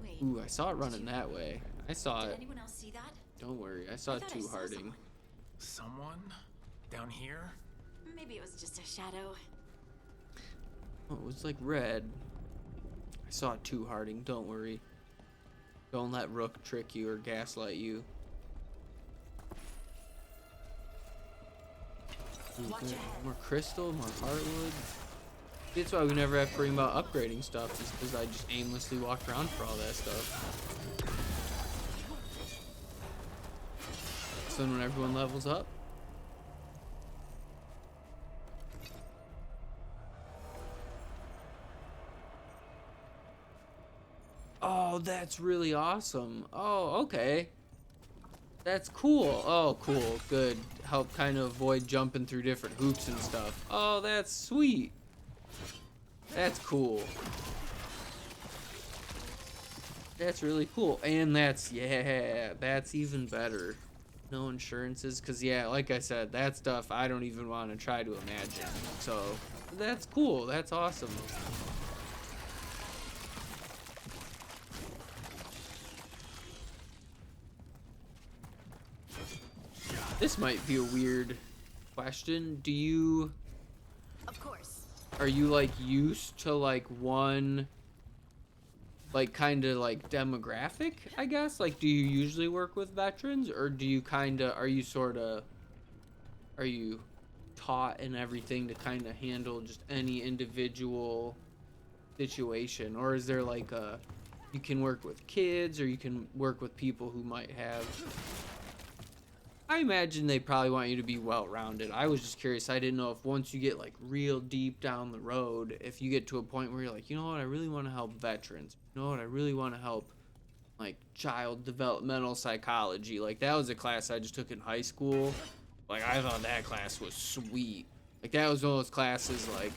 [SPEAKER 8] Wait,
[SPEAKER 1] Ooh, I saw it running that way. I saw
[SPEAKER 8] did
[SPEAKER 1] it.
[SPEAKER 8] anyone else see that?
[SPEAKER 1] Don't worry, I saw
[SPEAKER 8] I thought I
[SPEAKER 1] two
[SPEAKER 8] saw
[SPEAKER 1] Harding.
[SPEAKER 3] Someone? Down here?
[SPEAKER 8] Maybe it was just a shadow.
[SPEAKER 1] Oh, it was like red. I saw two Harding, don't worry. Don't let Rook trick you or gaslight you. Ooh, good. More crystal, more heartwood. That's why we never have to worry about upgrading stuff, just because I just aimlessly walked around for all that stuff. So then when everyone levels up, oh, that's really awesome. Oh, okay. That's cool. Oh, cool. Good. Help kind of avoid jumping through different hoops and stuff. Oh, that's sweet. That's cool. That's really cool. And that's, yeah, that's even better. No insurances, because yeah, like I said, that stuff I don't even want to try to imagine. So that's cool. That's awesome. This might be a weird question. Do you...
[SPEAKER 8] Of course.
[SPEAKER 1] Are you, like, used to, like, one... like, kind of, like, demographic, I guess? Like, do you usually work with veterans? Or do you kind of... Are you sort of... Are you taught and everything to kind of handle just any individual situation? Or is there, like, a... You can work with kids, or you can work with people who might have... I imagine they probably want you to be well-rounded. I was just curious. I didn't know if once you get, like, real deep down the road, if you get to a point where you're like, you know what, I really want to help veterans. You know what, I really want to help, like, child developmental psychology. Like, that was a class I just took in high school. Like, I thought that class was sweet. Like, that was one of those classes, like,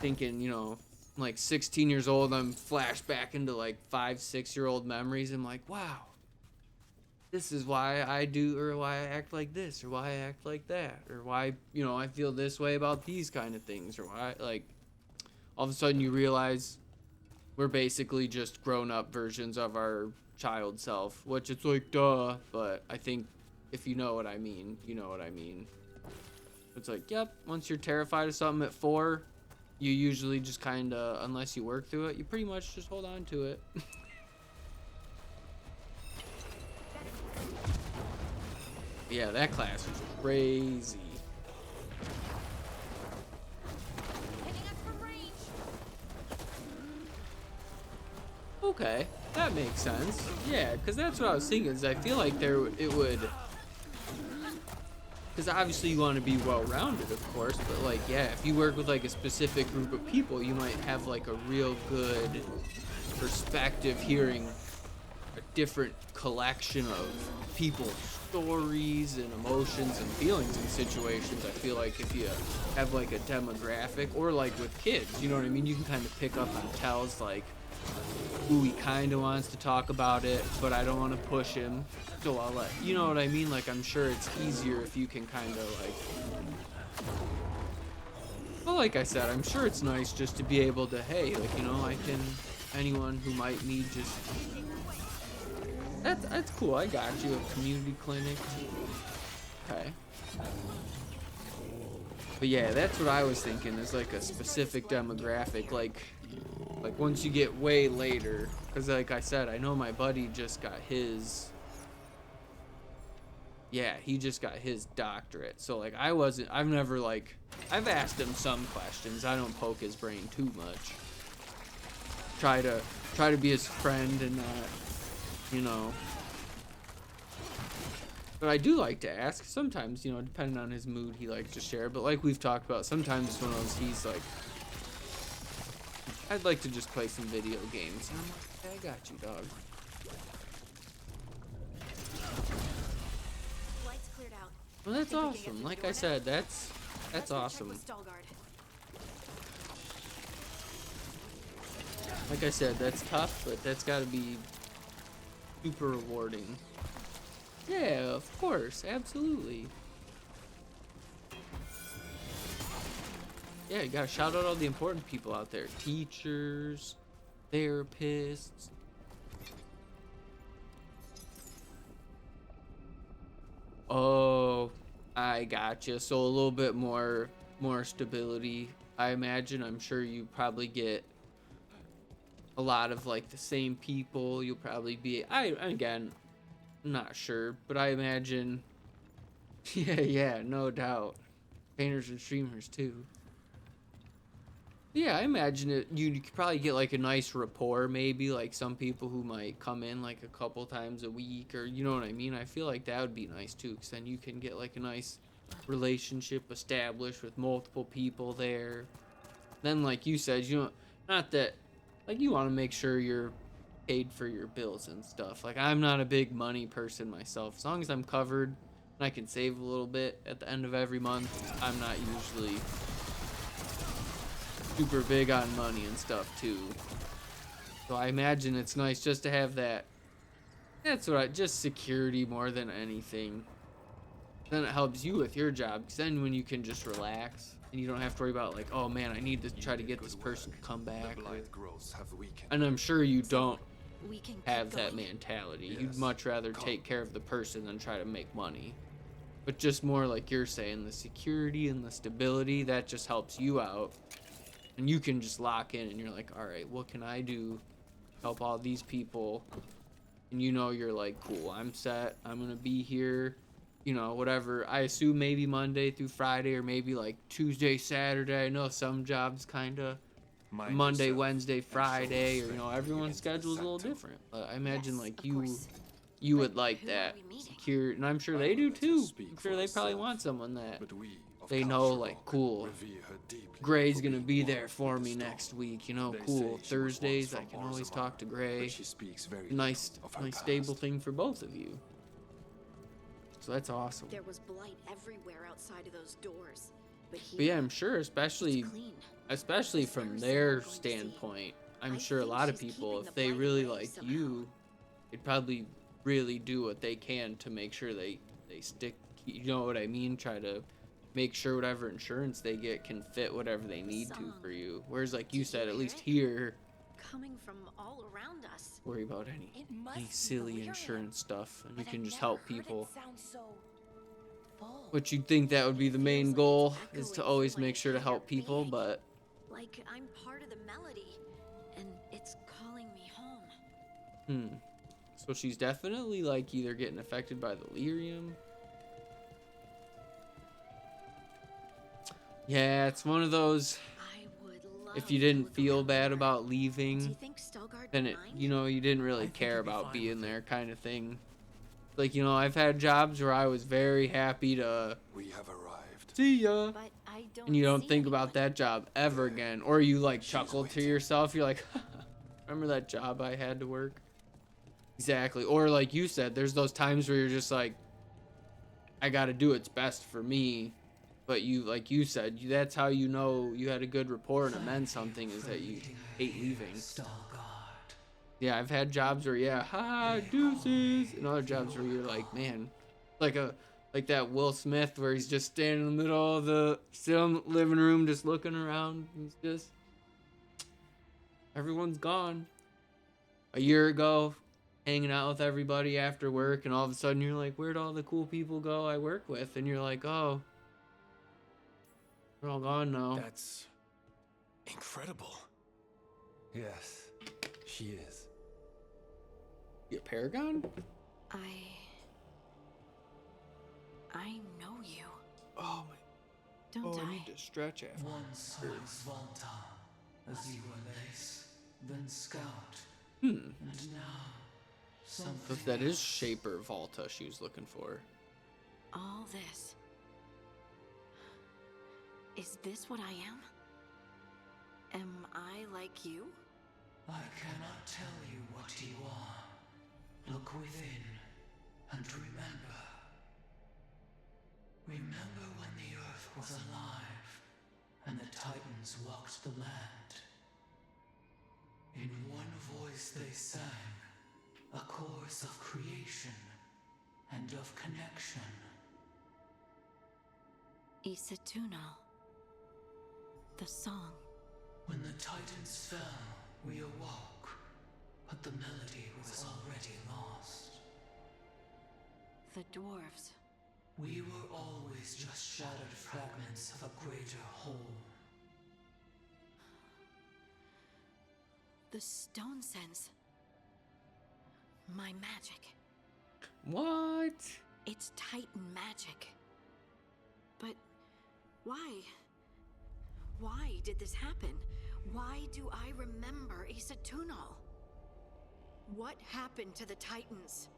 [SPEAKER 1] thinking, you know, I'm like 16 years old, I'm flashed back into like 5-6-year-old memories. I'm like, wow, this is why I do, or why I act like this, or why I act like that, or why, you know, I feel this way about these kind of things, or why, like, all of a sudden you realize we're basically just grown-up versions of our child self, which it's like, duh, but I think if you know what I mean, you know what I mean. It's like, yep, once you're terrified of something at 4, you usually just kind of, unless you work through it, you pretty much just hold on to it. Yeah, that class was crazy. Okay, that makes sense. Yeah, because that's what I was thinking, is I feel like it would... Because obviously you want to be well-rounded, of course, but like, yeah, if you work with like a specific group of people, you might have like a real good perspective hearing a different collection of people's stories and emotions and feelings in situations. I feel like if you have like a demographic, or like with kids, you know what I mean? You can kind of pick up on tells like, ooh, he kind of wants to talk about it, but I don't want to push him, so I'll let, you know what I mean? Like, I'm sure it's easier if you can kind of like, well, like I said, I'm sure it's nice just to be able to, hey, like, you know, I can, anyone who might need just, that's cool, I got you, a community clinic. Okay. But yeah, that's what I was thinking, is like a specific demographic, like once you get way later, because like I said, I know my buddy just got his, yeah, he just got his doctorate. So like I've never like, I've asked him some questions. I don't poke his brain too much. Try to be his friend and not, you know. But I do like to ask. Sometimes, you know, depending on his mood, he likes to share. But like we've talked about, sometimes it's one of those, he's like, I'd like to just play some video games. And I'm like, I got you, dog.
[SPEAKER 8] Lights cleared out.
[SPEAKER 1] Well, that's awesome. Like I said, that's awesome. Like I said, that's tough, but that's got to be super rewarding. Yeah, of course, absolutely. Yeah, you gotta shout out all the important people out there. Teachers, therapists. Oh, I gotcha. So a little bit more stability, I imagine. I'm sure you probably get a lot of like the same people. You'll probably be, again, not sure, but I imagine, yeah, no doubt. Painters and streamers too. Yeah, I imagine it. You could probably get like a nice rapport, maybe like some people who might come in like a couple times a week, or you know what I mean. I feel like that would be nice too, because then you can get like a nice relationship established with multiple people there. Then, like you said, you know, not that, like you want to make sure you're paid for your bills and stuff. Like I'm not a big money person myself. As long as I'm covered and I can save a little bit at the end of every month, I'm not usually super big on money and stuff too. So I imagine it's nice just to have that. That's what just security more than anything. Then it helps you with your job, because then when you can just relax and you don't have to worry about like, oh man, I need to try to get this person to come back. And I'm sure you don't
[SPEAKER 8] We can keep
[SPEAKER 1] have that
[SPEAKER 8] going.
[SPEAKER 1] mentality.
[SPEAKER 4] Yes.
[SPEAKER 1] You'd much rather take care of the person than try to make money. But just more like you're saying, the security and the stability, that just helps you out. And you can just lock in and you're like, all right, what can I do to help all these people? And you know, you're like, cool, I'm set. I'm going to be here, you know, whatever. I assume maybe Monday through Friday or maybe like Tuesday, Saturday. I know some jobs kind of Monday, Wednesday, Friday, or, you know, everyone's schedule's a little different. But I imagine like you would like that secure, and I'm sure they do too. I'm sure they probably want someone that they know, like, cool, Gray's gonna be there for me next week, you know, cool. Thursdays I can always talk to Gray. Nice stable thing for both of you. So that's awesome.
[SPEAKER 8] There was blight everywhere outside of those doors. But
[SPEAKER 1] yeah, I'm sure, especially from their standpoint, I'm sure a lot of people, if they really like you, they'd probably really do what they can to make sure they stick, you know what I mean, try to make sure whatever insurance they get can fit whatever they need to for you. Whereas like you said, at least here,
[SPEAKER 8] coming from all around us,
[SPEAKER 1] worry about any silly insurance stuff, and you can just help people. Which you'd think that would be the main goal, is to always make sure to help people, but
[SPEAKER 8] like I'm part of the melody and it's calling me home.
[SPEAKER 1] So she's definitely like either getting affected by the lyrium. Yeah, it's one of those, if you didn't feel bad about leaving, then it, you know, you didn't really care about being there kind of thing. Like, you know, I've had jobs where I was very happy to see ya, and you don't think about that job ever again, or you like chuckle to yourself, you're like, remember that job I had to work? Exactly. Or like you said, there's those times where you're just like, I gotta do what's best for me. But you, like you said, that's how you know you had a good rapport and it meant something, is that you hate leaving. Yeah, I've had jobs where, yeah, hi, deuces, and other jobs where you're like, man, like that Will Smith where he's just standing in the middle of the living room just looking around. He's just, everyone's gone. A year ago, hanging out with everybody after work, and all of a sudden you're like, where'd all the cool people go I work with? And you're like, oh, they're all gone now.
[SPEAKER 3] That's incredible.
[SPEAKER 4] Yes, she is.
[SPEAKER 1] You a paragon?
[SPEAKER 8] I know you.
[SPEAKER 1] Oh my.
[SPEAKER 8] Don't
[SPEAKER 1] I need to stretch after.
[SPEAKER 13] Once I was Volta, as you were Lace, then Scout.
[SPEAKER 1] And
[SPEAKER 13] now,
[SPEAKER 1] so that is Shaper Volta she was looking for.
[SPEAKER 8] All this. Is this what I am? Am I like you?
[SPEAKER 13] I cannot tell you what you are. Look within and remember. Remember when the earth was alive and the Titans walked the land. In one voice they sang a chorus of creation and of connection.
[SPEAKER 8] Isatunal. The song.
[SPEAKER 13] When the Titans fell, we awoke, but the melody was already lost.
[SPEAKER 8] The Dwarves.
[SPEAKER 13] We were always just shattered fragments of a greater whole.
[SPEAKER 8] The stone sense. My magic.
[SPEAKER 1] What?
[SPEAKER 8] It's Titan magic. But why? Why did this happen? Why do I remember Isatunal? What happened to the Titans?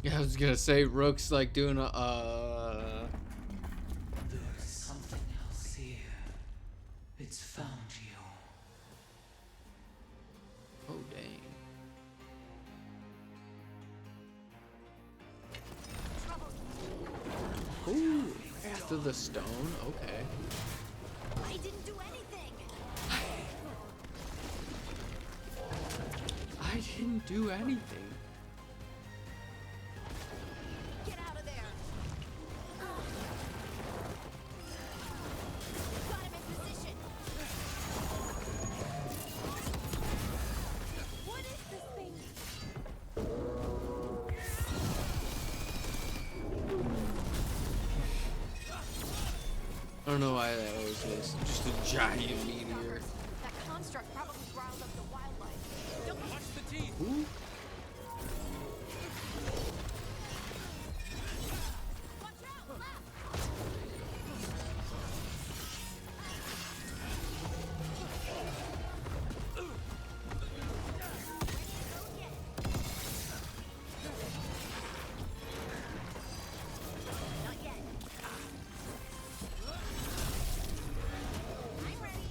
[SPEAKER 1] Yeah, I was gonna say Rook's like doing a
[SPEAKER 13] There's something else here. It's found you.
[SPEAKER 1] Oh dang. Ooh, Wrath of the Stone, okay.
[SPEAKER 8] I didn't do anything.
[SPEAKER 1] I didn't do anything.
[SPEAKER 8] Get out of there. Got him in position. What is
[SPEAKER 1] I don't know why that always is. Just a giant meteor.
[SPEAKER 8] That construct probably riled up the wildlife. Don't
[SPEAKER 9] Watch the teeth.
[SPEAKER 1] Ooh.
[SPEAKER 8] watch out! Left! Not yet. I'm ready.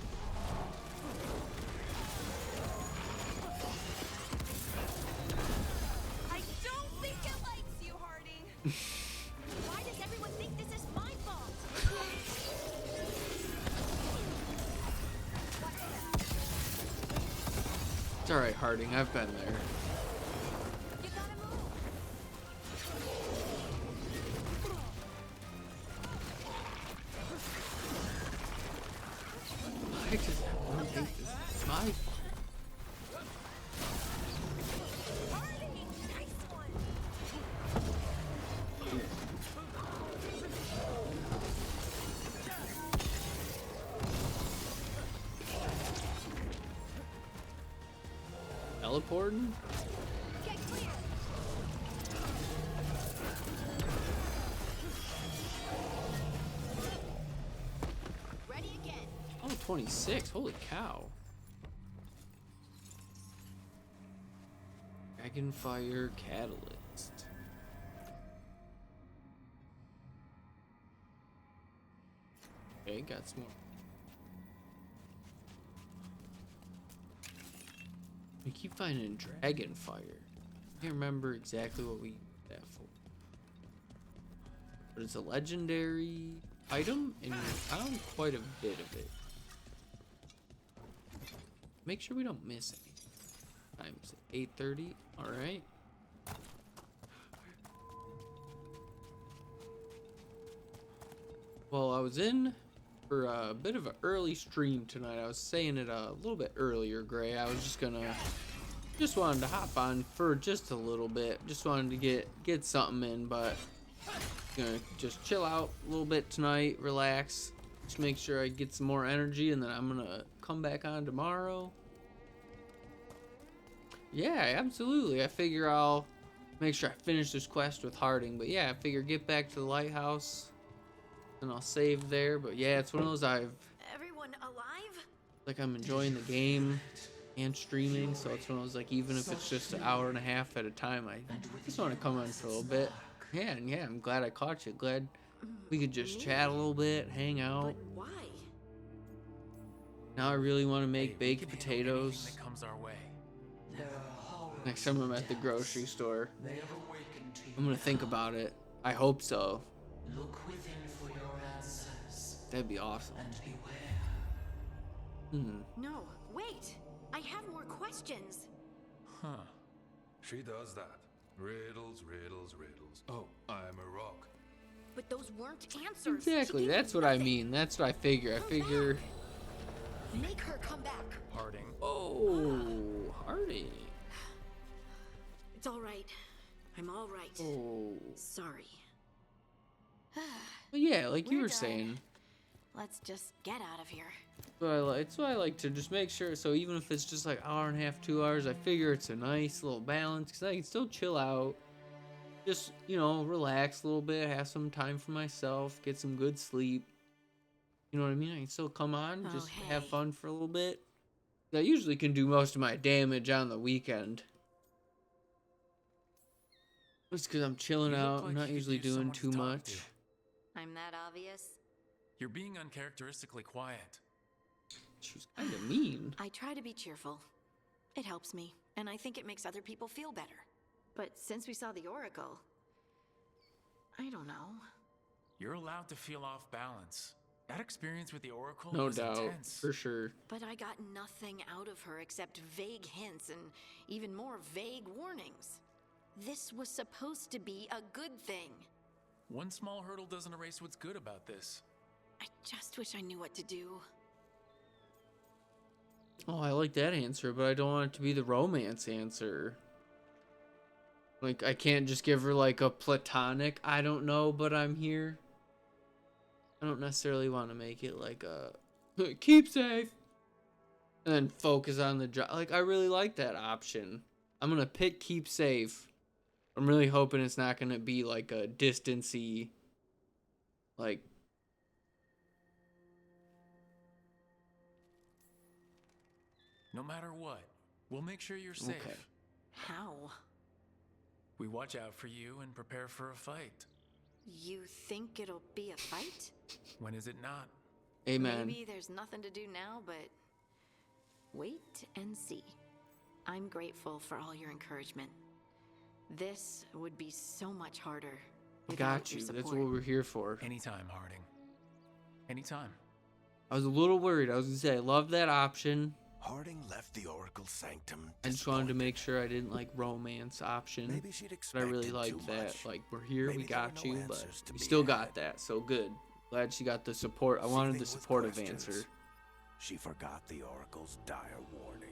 [SPEAKER 8] I don't think it likes you, Harding. Why does everyone think this is my fault?
[SPEAKER 1] It's alright, Harding. I've been there.
[SPEAKER 8] You gotta move.
[SPEAKER 1] I just don't think this is my fault.
[SPEAKER 8] Harding, nice one.
[SPEAKER 1] Teleporting?
[SPEAKER 8] Get clear. Ready again.
[SPEAKER 1] Oh, 26. Holy cow. Dragonfire Catalyst. Okay, got some more. We keep finding Dragonfire. I can't remember exactly what we used that for. But it's a legendary item, and we found quite a bit of it. Make sure we don't miss any. Times 8:30. All right. Well, I was in for a bit of an early stream tonight. I was saying it a little bit earlier, Gray. I was just wanted to hop on for just a little bit. Just wanted to get something in, but gonna just chill out a little bit tonight, relax, just make sure I get some more energy, and then I'm gonna come back on tomorrow. Yeah, absolutely. I figure I'll make sure I finish this quest with Harding, but yeah, I figure get back to the lighthouse and I'll save there. But yeah, it's one of those
[SPEAKER 8] Everyone alive?
[SPEAKER 1] like I'm enjoying the game and streaming, so it's one of those, like, even if it's just an hour and a half at a time, I just want to come on for a little bit. Yeah, and yeah, I'm glad I caught you. Glad we could just chat a little bit, hang out.
[SPEAKER 5] But why?
[SPEAKER 1] Now I really want to make baked potatoes.
[SPEAKER 3] That comes our way.
[SPEAKER 1] Next time I'm at the grocery store, I'm gonna think about it. I hope so.
[SPEAKER 13] Look within for your answers.
[SPEAKER 1] That'd be awesome.
[SPEAKER 13] And beware.
[SPEAKER 8] No, wait. I have more questions.
[SPEAKER 10] Huh. She does that. Riddles, riddles, riddles. Oh, I'm a rock.
[SPEAKER 8] But those weren't answers.
[SPEAKER 1] Exactly, that's what I mean. That's what I figure. I figure.
[SPEAKER 8] Make her come back.
[SPEAKER 3] Harding.
[SPEAKER 1] Oh, Harding.
[SPEAKER 8] It's all right. I'm all right.
[SPEAKER 1] Oh.
[SPEAKER 8] Sorry.
[SPEAKER 1] But yeah, like you
[SPEAKER 8] We're
[SPEAKER 1] were
[SPEAKER 8] done.
[SPEAKER 1] saying.
[SPEAKER 8] Let's just get out of here.
[SPEAKER 1] It's why I like to just make sure. So even if it's just like hour and a half, 2 hours, I figure it's a nice little balance because I can still chill out. Just, you know, relax a little bit, have some time for myself, get some good sleep. You know what I mean? I can still come on, just have fun for a little bit. I usually can do most of my damage on the weekend. Just because I'm chilling out, I'm not usually doing too much.
[SPEAKER 8] I'm that obvious?
[SPEAKER 3] You're being uncharacteristically quiet.
[SPEAKER 1] She was kind of mean.
[SPEAKER 8] I try to be cheerful. It helps me, and I think it makes other people feel better. But since we saw the Oracle, I don't know.
[SPEAKER 3] You're allowed to feel off balance. That experience with the Oracle
[SPEAKER 1] No
[SPEAKER 3] was
[SPEAKER 1] doubt,
[SPEAKER 3] intense.
[SPEAKER 1] for sure.
[SPEAKER 8] But I got nothing out of her except vague hints and even more vague warnings. This was supposed to be a good thing.
[SPEAKER 3] One small hurdle doesn't erase what's good about this.
[SPEAKER 8] I just wish I knew what to do.
[SPEAKER 1] Oh, I like that answer, but I don't want it to be the romance answer. Like, I can't just give her, like, a platonic, I don't know, but I'm here. I don't necessarily want to make it like a keep safe and then focus on the job. Like, I really like that option. I'm gonna pick keep safe. I'm really hoping it's not gonna be like a distancy, like.
[SPEAKER 3] No matter what, we'll make sure you're safe.
[SPEAKER 1] Okay.
[SPEAKER 8] How?
[SPEAKER 3] We watch out for you and prepare for a fight.
[SPEAKER 8] You think it'll be a fight?
[SPEAKER 3] When is it not?
[SPEAKER 1] Amen.
[SPEAKER 8] Maybe there's nothing to do now, but wait and see. I'm grateful for all your encouragement. This would be so much harder without
[SPEAKER 1] Got
[SPEAKER 8] your
[SPEAKER 1] you.
[SPEAKER 8] support.
[SPEAKER 1] That's what we're here for.
[SPEAKER 3] Anytime, Harding. Anytime.
[SPEAKER 1] I was a little worried. I was gonna say I love that option.
[SPEAKER 14] Harding left the Oracle Sanctum.
[SPEAKER 1] I just wanted to make sure I didn't like romance option.
[SPEAKER 14] Maybe she'd
[SPEAKER 1] but I really
[SPEAKER 14] expected
[SPEAKER 1] liked
[SPEAKER 14] too
[SPEAKER 1] that.
[SPEAKER 14] much.
[SPEAKER 1] Like, we're here,
[SPEAKER 14] Maybe
[SPEAKER 1] we
[SPEAKER 14] there were
[SPEAKER 1] got
[SPEAKER 14] no
[SPEAKER 1] you, but
[SPEAKER 14] answers to
[SPEAKER 1] we
[SPEAKER 14] be
[SPEAKER 1] still
[SPEAKER 14] had.
[SPEAKER 1] got that. So good. Glad she got the support. I wanted the
[SPEAKER 14] Seething with
[SPEAKER 1] supportive
[SPEAKER 14] questions,
[SPEAKER 1] answer.
[SPEAKER 14] She forgot the Oracle's dire warning.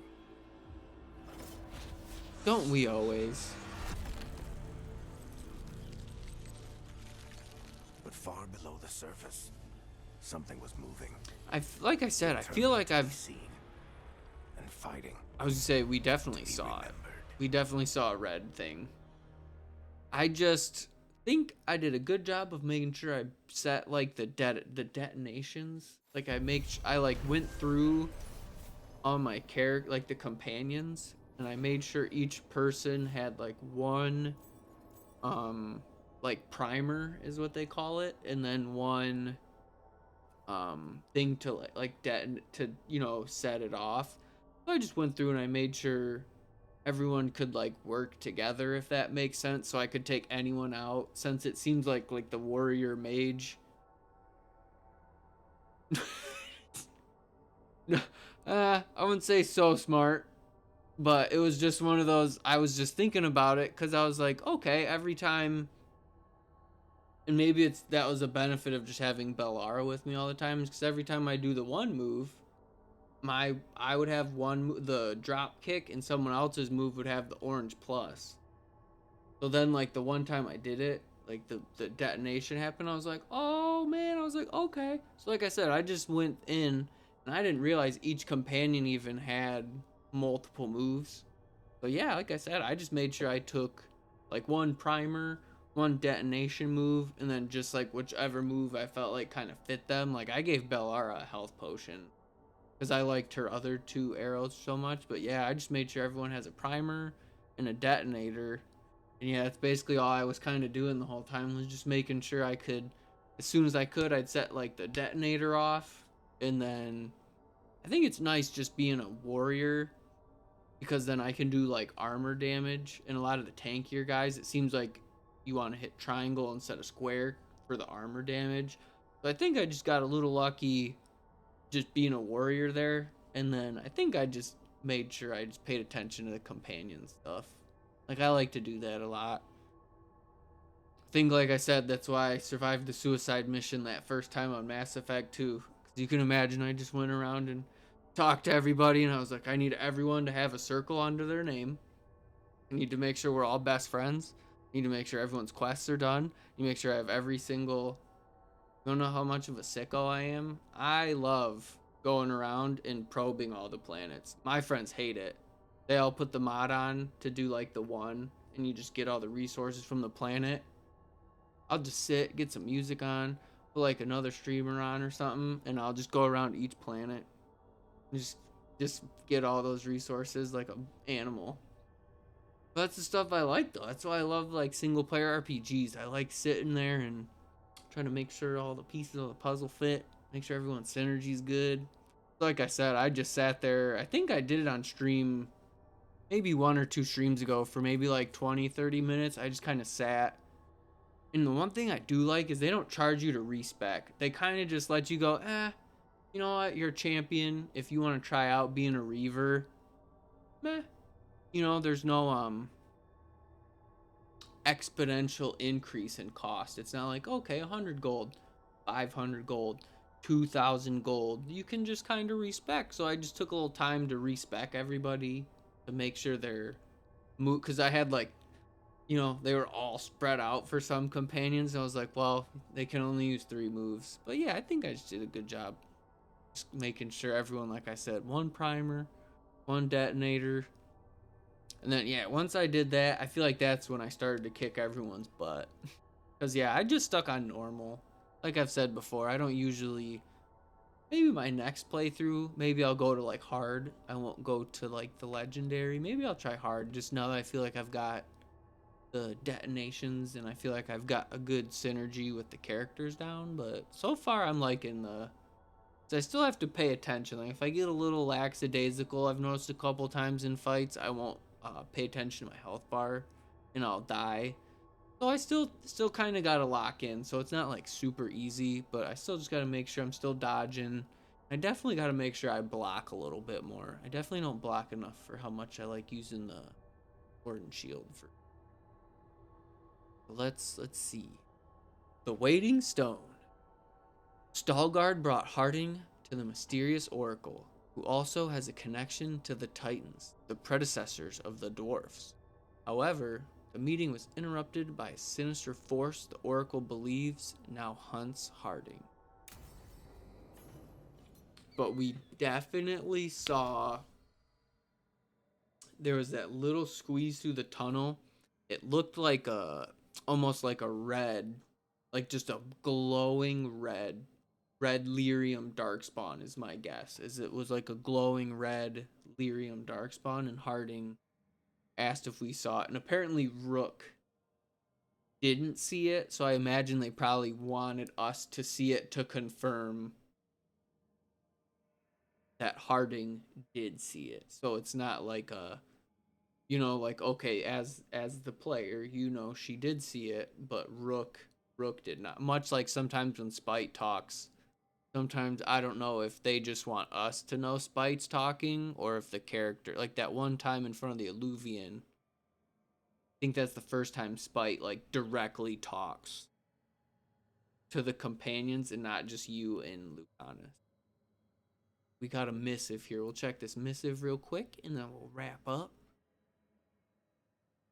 [SPEAKER 1] Don't we always?
[SPEAKER 14] But far below the surface, something was moving.
[SPEAKER 1] Like I said, I feel like I've
[SPEAKER 14] seen and fighting.
[SPEAKER 1] I was gonna say we definitely saw it. We definitely saw a red thing. I just think I did a good job of making sure I set like the detonations. Like I like went through all my character, like the companions, and I made sure each person had like one like primer is what they call it, and then one thing to set it off. So I just went through and I made sure everyone could like work together, if that makes sense, so I could take anyone out, since it seems like the warrior mage I wouldn't say so smart, but it was just one of those, I was just thinking about it because I was like, okay, every time, and maybe that was a benefit of just having Bellara with me all the time, because every time I do the one move, I would have the drop kick, and someone else's move would have the orange plus. So then, like, the one time I did it, like the detonation happened, I was like, oh man, I was like, okay. So like I said, I just went in, and I didn't realize each companion even had multiple moves. So yeah, like I said, I just made sure I took like one primer, one detonation move, and then just like whichever move I felt like kind of fit them. Like, I gave Bellara a health potion because I liked her other two arrows so much. But yeah, I just made sure everyone has a primer and a detonator. And yeah, that's basically all I was kind of doing the whole time, was just making sure I could, as soon as I could, I'd set like the detonator off. And then I think it's nice just being a warrior, because then I can do like armor damage. And a lot of the tankier guys, it seems like you want to hit triangle instead of square for the armor damage. So I think I just got a little lucky just being a warrior there. And then I think I just made sure I just paid attention to the companion stuff. Like, I like to do that a lot. I think, like I said, that's why I survived the suicide mission that first time on Mass Effect 2. Because you can imagine, I just went around and talked to everybody, and I was like, I need everyone to have a circle under their name. I need to make sure we're all best friends. I need to make sure everyone's quests are done. You make sure I have every single... You don't know how much of a sicko I am? I love going around and probing all the planets. My friends hate it. They all put the mod on to do like the one, and you just get all the resources from the planet. I'll just sit, get some music on, put like another streamer on or something, and I'll just go around each planet. Just get all those resources like an animal. But that's the stuff I like, though. That's why I love like single player RPGs. I like sitting there and trying to make sure all the pieces of the puzzle fit, make sure everyone's synergy's good. Like I said, I just sat there. I think I did it on stream maybe 1 or 2 streams ago for maybe like 20-30 minutes. I just kind of sat. And the one thing I do like is they don't charge you to respec. They kind of just let you go, you know what, you're a champion. If you want to try out being a reaver, meh. You know, there's no exponential increase in cost. It's not like, okay, 100 gold, 500 gold, 2,000 gold. You can just kind of respec. So I just took a little time to respec everybody to make sure they're because I had like you know, they were all spread out for some companions. I was like, well, they can only use 3 moves. But yeah, I think I just did a good job. Just making sure everyone, like I said, 1 primer, 1 detonator. And then, yeah, once I did that, I feel like that's when I started to kick everyone's butt. Because, yeah, I just stuck on normal. Like I've said before, I don't usually... Maybe my next playthrough, maybe I'll go to, like, hard. I won't go to, like, the legendary. Maybe I'll try hard, just now that I feel like I've got the detonations and I feel like I've got a good synergy with the characters down. But so far, I'm liking the... So I still have to pay attention. Like, if I get a little lackadaisical, I've noticed a couple times in fights, I won't pay attention to my health bar and I'll die. So I still kind of got to lock in. So it's not like super easy, but I still just got to make sure I'm still dodging. I definitely got to make sure I block a little bit more. I definitely don't block enough for how much I like using the Warden shield for. Let's see. The Waiting Stone. Stalgard brought Harding to the mysterious Oracle, who also has a connection to the Titans, the predecessors of the Dwarves. However, the meeting was interrupted by a sinister force the Oracle believes now hunts Harding. But we definitely saw there was that little squeeze through the tunnel. It looked like almost like a red, like just a glowing red lyrium darkspawn is my guess. Is it was like a glowing red lyrium darkspawn, and Harding asked if we saw it, and apparently Rook didn't see it, so I imagine they probably wanted us to see it to confirm that Harding did see it. So it's not like a, you know, like, okay, as the player, you know she did see it, but Rook did not. Much like sometimes when Spite talks, sometimes I don't know if they just want us to know Spite's talking or if the character, like that one time in front of the Alluvian, I think that's the first time Spite like directly talks to the companions and not just you and Lucanus. We got a missive here. We'll check this missive real quick and then we'll wrap up.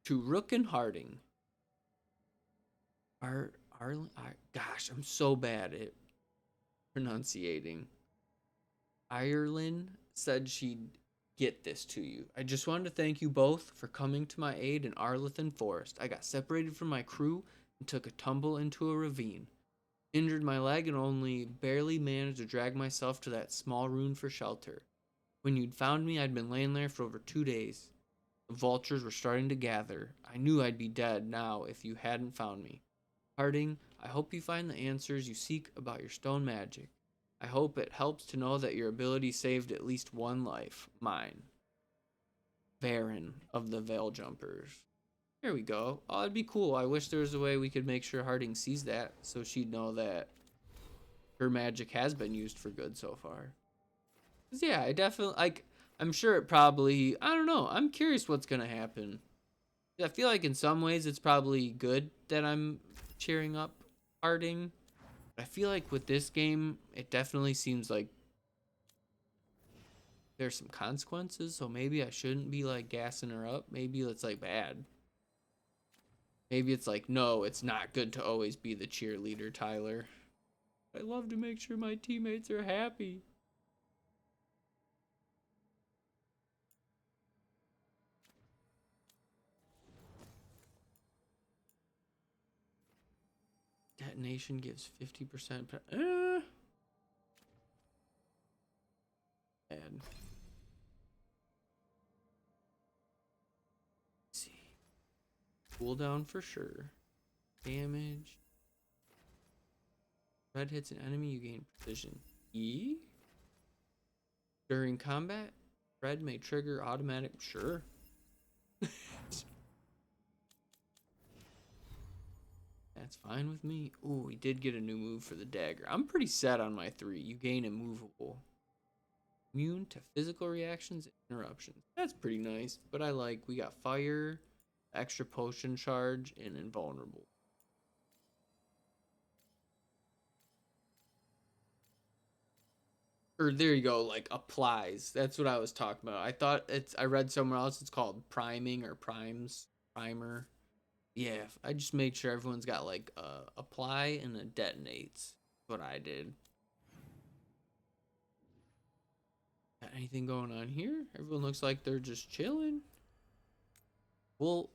[SPEAKER 1] To Rook and Harding. Gosh, I'm so bad at pronunciating. Ireland said she'd get this to you. I just wanted to thank you both for coming to my aid in Arlethan Forest. I got separated from my crew and took a tumble into a ravine. Injured my leg and only barely managed to drag myself to that small ruin for shelter. When you'd found me, I'd been laying there for over 2 days. The vultures were starting to gather. I knew I'd be dead now if you hadn't found me. Harding, I hope you find the answers you seek about your stone magic. I hope it helps to know that your ability saved at least 1 life. Mine. Davrin of the Veil Jumpers. There we go. Oh, it'd be cool. I wish there was a way we could make sure Harding sees that so she'd know that her magic has been used for good so far. 'Cause yeah, I definitely, like, I'm sure it probably, I don't know. I'm curious what's going to happen. I feel like in some ways it's probably good that I'm cheering up Harding. But I feel like with this game, it definitely seems like there's some consequences. So maybe I shouldn't be like gassing her up. Maybe it's like bad. Maybe it's like, no, it's not good to always be the cheerleader, Tyler. I love to make sure my teammates are happy. Detonation gives 50%. Bad. Let's see. Cooldown for sure. Damage. Red hits an enemy, you gain precision. E? During combat, red may trigger automatic. Sure. That's fine with me. Ooh, we did get a new move for the dagger. I'm pretty set on my 3. You gain immovable. Immune to physical reactions and interruptions. That's pretty nice, but I like, we got fire, extra potion charge, and invulnerable. Or there you go, like applies. That's what I was talking about. I thought I read somewhere else it's called priming or primer. Yeah, I just made sure everyone's got like apply and a detonates. What I did. Got anything going on here? Everyone looks like they're just chilling. Well,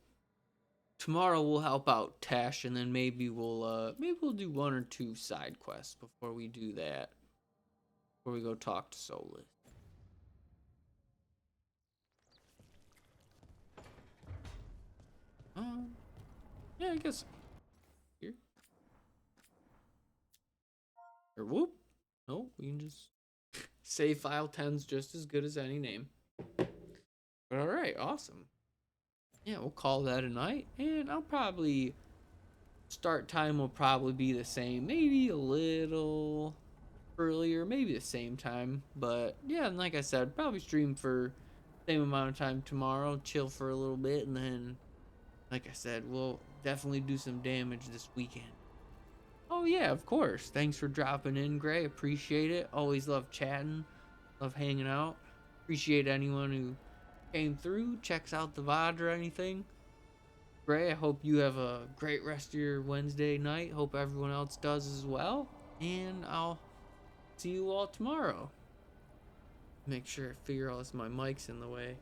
[SPEAKER 1] tomorrow we'll help out Tash, and then maybe we'll do 1 or 2 side quests before we do that. Before we go talk to Solus. Yeah, I guess here. Or whoop. No, we can just save file 10's just as good as any name. But all right, awesome. Yeah, we'll call that a night, and I'll probably start time will probably be the same, maybe a little earlier, maybe the same time. But yeah, and like I said, probably stream for same amount of time tomorrow, chill for a little bit, and then like I said, we'll definitely do some damage this weekend. Oh yeah, of course. Thanks for dropping in, Gray. Appreciate it. Always love chatting, love hanging out. Appreciate anyone who came through, checks out the VOD or anything. Gray, I hope you have a great rest of your Wednesday night. Hope everyone else does as well. And I'll see you all tomorrow. Make sure I figure out my mic's in the way.